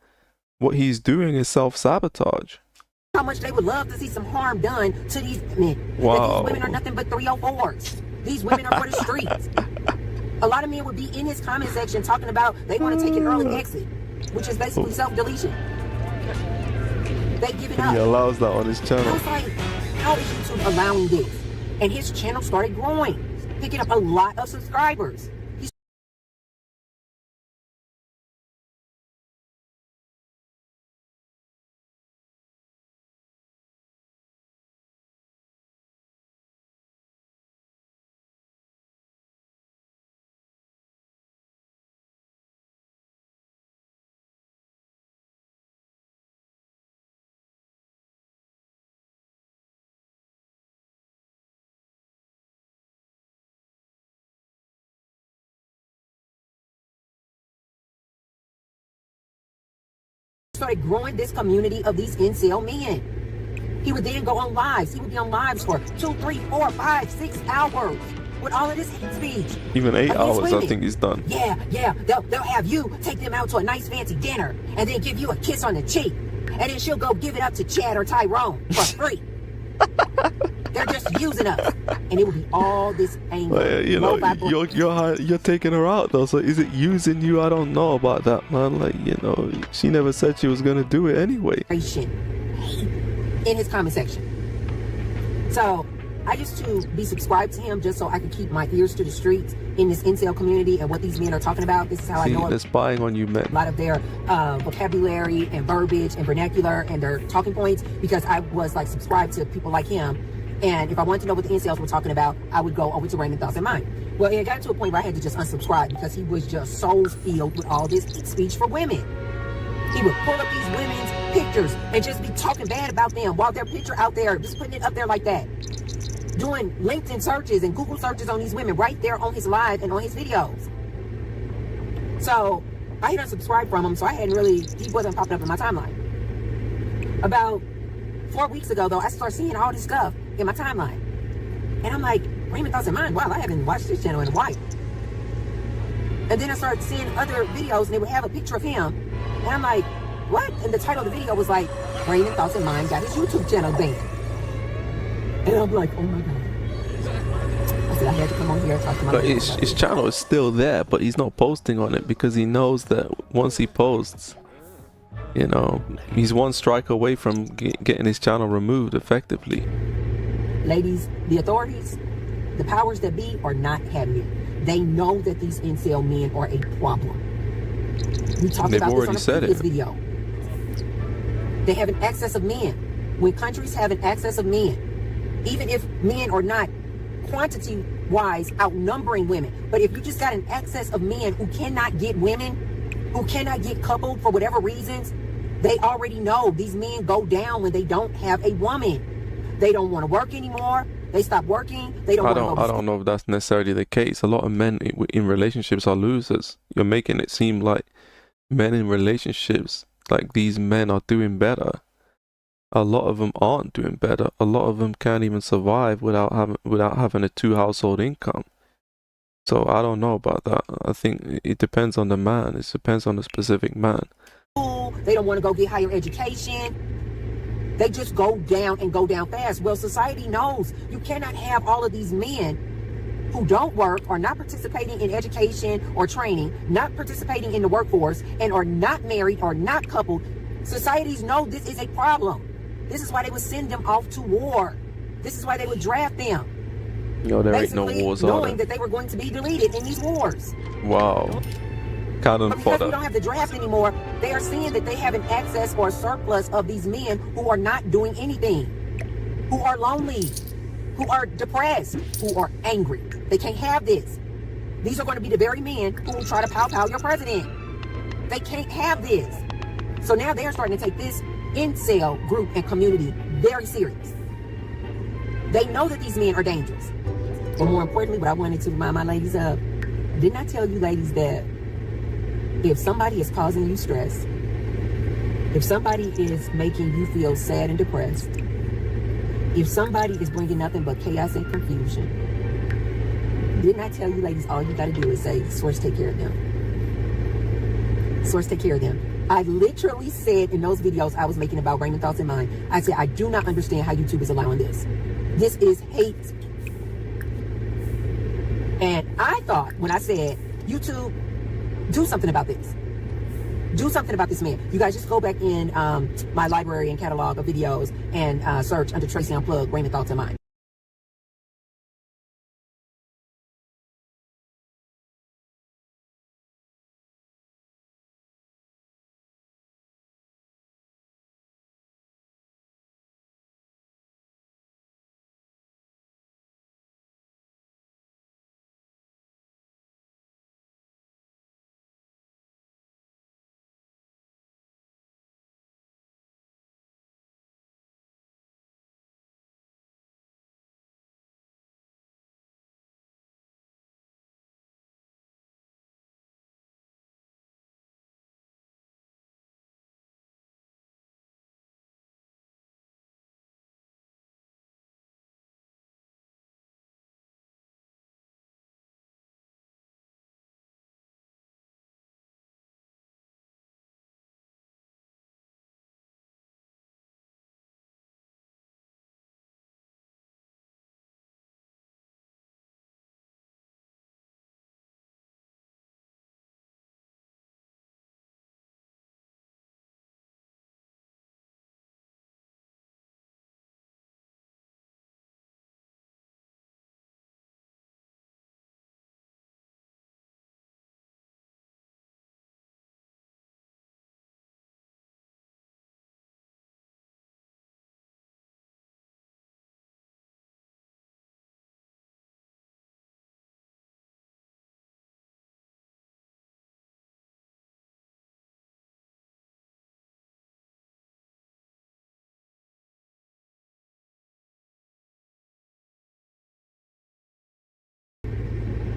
What he's doing is self-sabotage. How much they would love to see some harm done to these men. Wow. That these women are nothing but 304s. These women are for the streets. A lot of men would be in his comment section talking about they want to take an early exit, which is basically self-deletion. They give it up. He allows that on his channel. I was like, how is YouTube allowing this? And his channel started growing, picking up a lot of subscribers. Started growing this community of these incel men. He would then go on lives. He would be on lives for 2, 3, 4, 5, 6 hours with all of this hate speech. Even 8 hours, women. I think he's done. Yeah. They'll have you take them out to a nice fancy dinner and then give you a kiss on the cheek. And then she'll go give it up to Chad or Tyrone for free. They're just using us. And it would be all this anger. You're taking her out though, so is it using you? I don't know about that, man. Like, she never said she was gonna do it anyway. In his comment section. So I used to be subscribed to him just so I could keep my ears to the streets in this incel community and what these men are talking about. This is how I know they're spying on you, men. A lot of their vocabulary and verbiage and vernacular and their talking points, because I was like subscribed to people like him. And if I wanted to know what the incels were talking about, I would go over to Raymond Thoughts in Mind. Well, it got to a point where I had to just unsubscribe because he was just so filled with all this hate speech for women. He would pull up these women's pictures and just be talking bad about them while their picture out there, just putting it up there like that. Doing LinkedIn searches and Google searches on these women right there on his live and on his videos. So I had unsubscribed from him, so he wasn't popping up in my timeline. About 4 weeks ago, though, I started seeing all this stuff in my timeline. And I'm like, Raymond Thoughts in Mind, wow, I haven't watched this channel in a while. And then I started seeing other videos and they would have a picture of him. And I'm like, what? And the title of the video was like, Raymond Thoughts in Mind got his YouTube channel banned. And I'm like, oh my God. I said, I had to come on here and talk to my But ladies. his channel is still there, but he's not posting on it because he knows that once he posts, you know, he's one strike away from getting his channel removed effectively. Ladies, the authorities, the powers that be are not having it. They know that these incel men are a problem. We talked They've about already this on a said previous it. video. They have an excess of men. When countries have an excess of men, even if men are not quantity-wise outnumbering women, but if you just got an excess of men who cannot get women, who cannot get coupled for whatever reasons, they already know these men go down when they don't have a woman. They don't want to work anymore. They stop working. They don't want to go to I don't know if that's necessarily the case. A lot of men in relationships are losers. You're making it seem like men in relationships, like these men are doing better. A lot of them aren't doing better. A lot of them can't even survive without having a 2-household income. So I don't know about that. I think it depends on the man. It depends on the specific man. school. They don't want to go get higher education. They just go down and go down fast. Well, society knows you cannot have all of these men who don't work, are not participating in education or training, not participating in the workforce, and are not married or not coupled. Societies know this is a problem. This is why they would send them off to war. This is why they would draft them. Yo, there ain't no Basically, wars, are knowing there? that they were going to be deleted in these wars. Wow. Cannon But because we fodder. don't have the draft anymore, they are seeing that they have an excess or a surplus of these men who are not doing anything, who are lonely, who are depressed, who are angry. They can't have this. These are going to be the very men who will try to pow your president. They can't have this. So now they're starting to take this incel group and community very serious. They know that these men are dangerous. But more importantly, what I wanted to remind my ladies of, didn't I tell you ladies that if somebody is causing you stress, if somebody is making you feel sad and depressed, if somebody is bringing nothing but chaos and confusion, didn't I tell you ladies, all you got to do is say, Source, take care of them. Source, take care of them. I literally said in those videos I was making about Raymond Thoughts in Mind, I said, I do not understand how YouTube is allowing this. This is hate. And I thought when I said, YouTube, do something about this. Do something about this man. You guys just go back in my library and catalog of videos and search under Tracy Unplugged, Raymond Thoughts in Mind.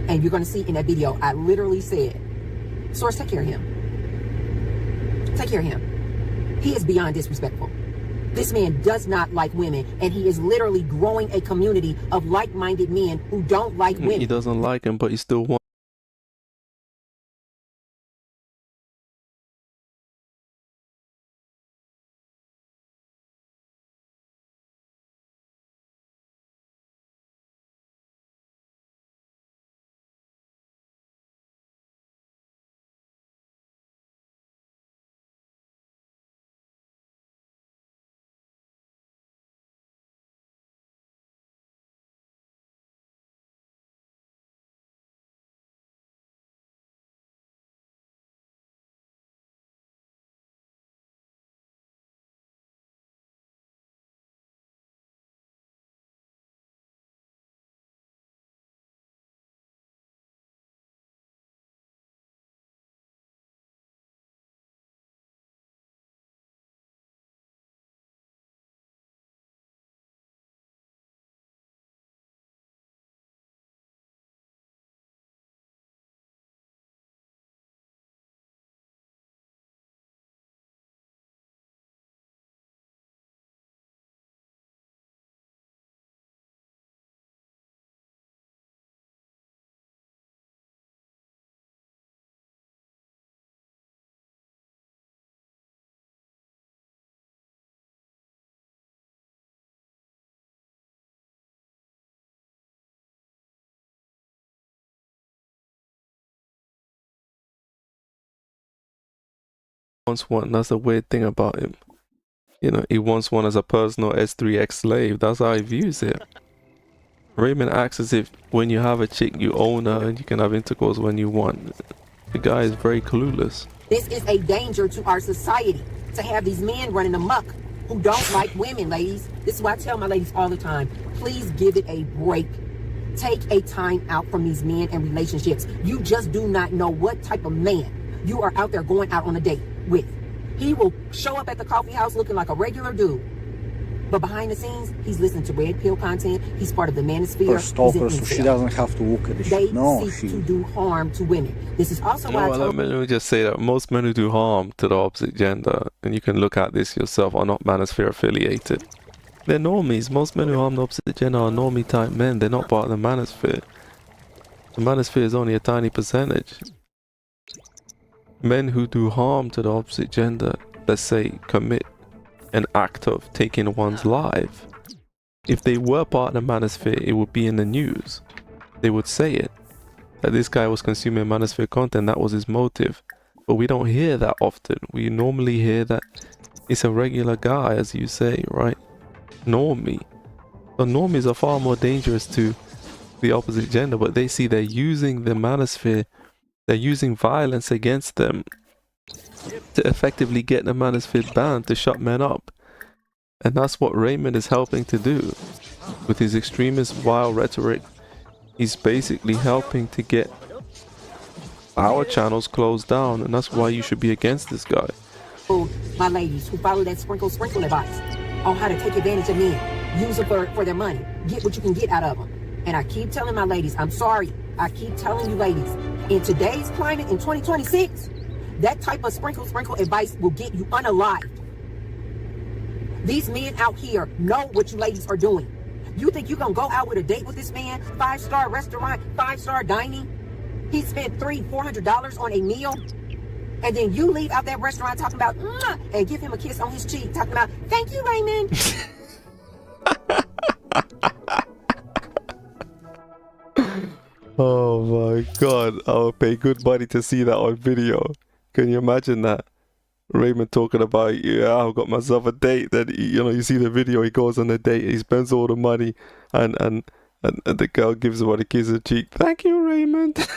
And you're going to see in that video, I literally said, Source, take care of him. Take care of him. He is beyond disrespectful. This man does not like women, and he is literally growing a community of like-minded men who don't like women. He doesn't like him, but he still wants. wants one. That's the weird thing about him. You know, he wants one as a personal S3X slave. That's how he views it. Raymond acts as if when you have a chick, you own her and you can have intercourse when you want. The guy is very clueless. This is a danger to our society, to have these men running amok who don't like women, ladies. This is why I tell my ladies all the time, please give it a break. Take a time out from these men and relationships. You just do not know what type of man you are out there going out on a date with. He will show up at the coffee house looking like a regular dude, but behind the scenes, he's listening to red pill content. He's part of the manosphere. Her stalker, so she doesn't have to look at the shit. No, seek to do harm to women. This is also why let me just say that most men who do harm to the opposite gender, and you can look at this yourself, are not manosphere affiliated. They're normies. Most men who harm the opposite gender are normie type men. They're not part of the manosphere. The manosphere is only a tiny percentage. Men who do harm to the opposite gender, let's say commit an act of taking one's life, if they were part of the manosphere, it would be in the news. They would say it, that this guy was consuming manosphere content, that was his motive. But we don't hear that often. We normally hear that it's a regular guy, as you say, right? Normie. So normies are far more dangerous to the opposite gender, but they see they're using the manosphere, they're using violence against them to effectively get the manosphere banned, to shut men up. And that's what Raymond is helping to do. With his extremist wild rhetoric, he's basically helping to get our channels closed down, and that's why you should be against this guy. My ladies who follow that sprinkle advice on how to take advantage of men, use them for their money, get what you can get out of them. And I keep telling my ladies, I'm sorry, I keep telling you ladies, in today's climate, in 2026, that type of sprinkle advice will get you unalived. These men out here know what you ladies are doing. You think you're gonna go out with a date with this man, 5-star restaurant, 5-star dining? He spent $300-400 on a meal, and then you leave out that restaurant talking about and give him a kiss on his cheek, talking about, thank you, Raymond. Oh my god, I would pay good money to see that on video. Can you imagine that? Raymond talking about, yeah, I've got myself a date. Then, you know, you see the video, he goes on a date, he spends all the money, and the girl gives him a kiss on the cheek. Thank you, Raymond.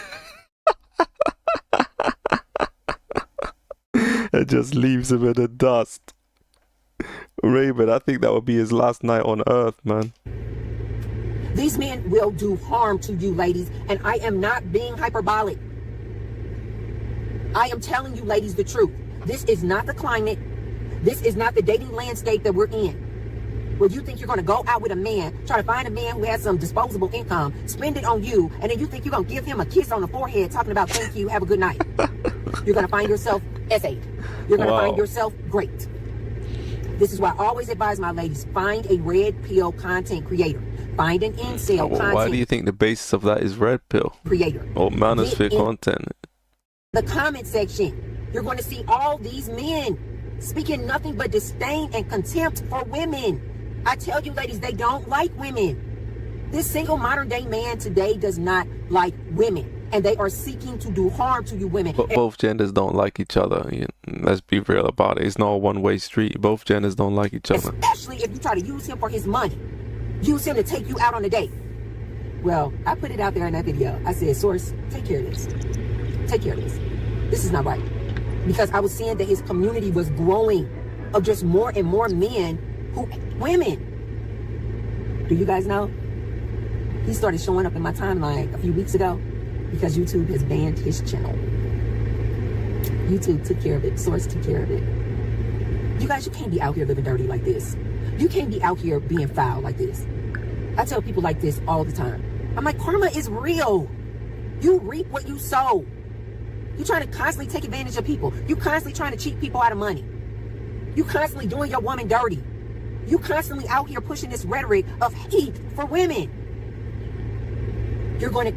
And just leaves him in the dust. Raymond, I think that would be his last night on earth, man. These men will do harm to you, ladies, and I am not being hyperbolic. I am telling you, ladies, the truth. This is not the climate. This is not the dating landscape that we're in, where you think you're going to go out with a man, try to find a man who has some disposable income, spend it on you, and then you think you're going to give him a kiss on the forehead talking about thank you, have a good night. You're going to find yourself S8. You're going to find yourself great. This is why I always advise my ladies, find a red pill content creator. Find an incel content. Why do you think the basis of that is red pill? Creator. Or manosphere content? The comment section, you're going to see all these men speaking nothing but disdain and contempt for women. I tell you, ladies, they don't like women. This single modern day man today does not like women, and they are seeking to do harm to you women. But both genders don't like each other. Let's be real about it. It's not a one-way street. Both genders don't like each other. Especially if you try to use him for his money. Use him to take you out on a date. Well, I put it out there in that video. I said, Source, take care of this. Take care of this. This is not right. Because I was seeing that his community was growing of just more and more men women. Do you guys know? He started showing up in my timeline a few weeks ago because YouTube has banned his channel. YouTube took care of it. Source took care of it. You guys, you can't be out here living dirty like this. You can't be out here being foul like this. I tell people like this all the time. I'm like, karma is real. You reap what you sow. You're trying to constantly take advantage of people. You constantly trying to cheat people out of money. You constantly doing your woman dirty. You constantly out here pushing this rhetoric of hate for women. You're going to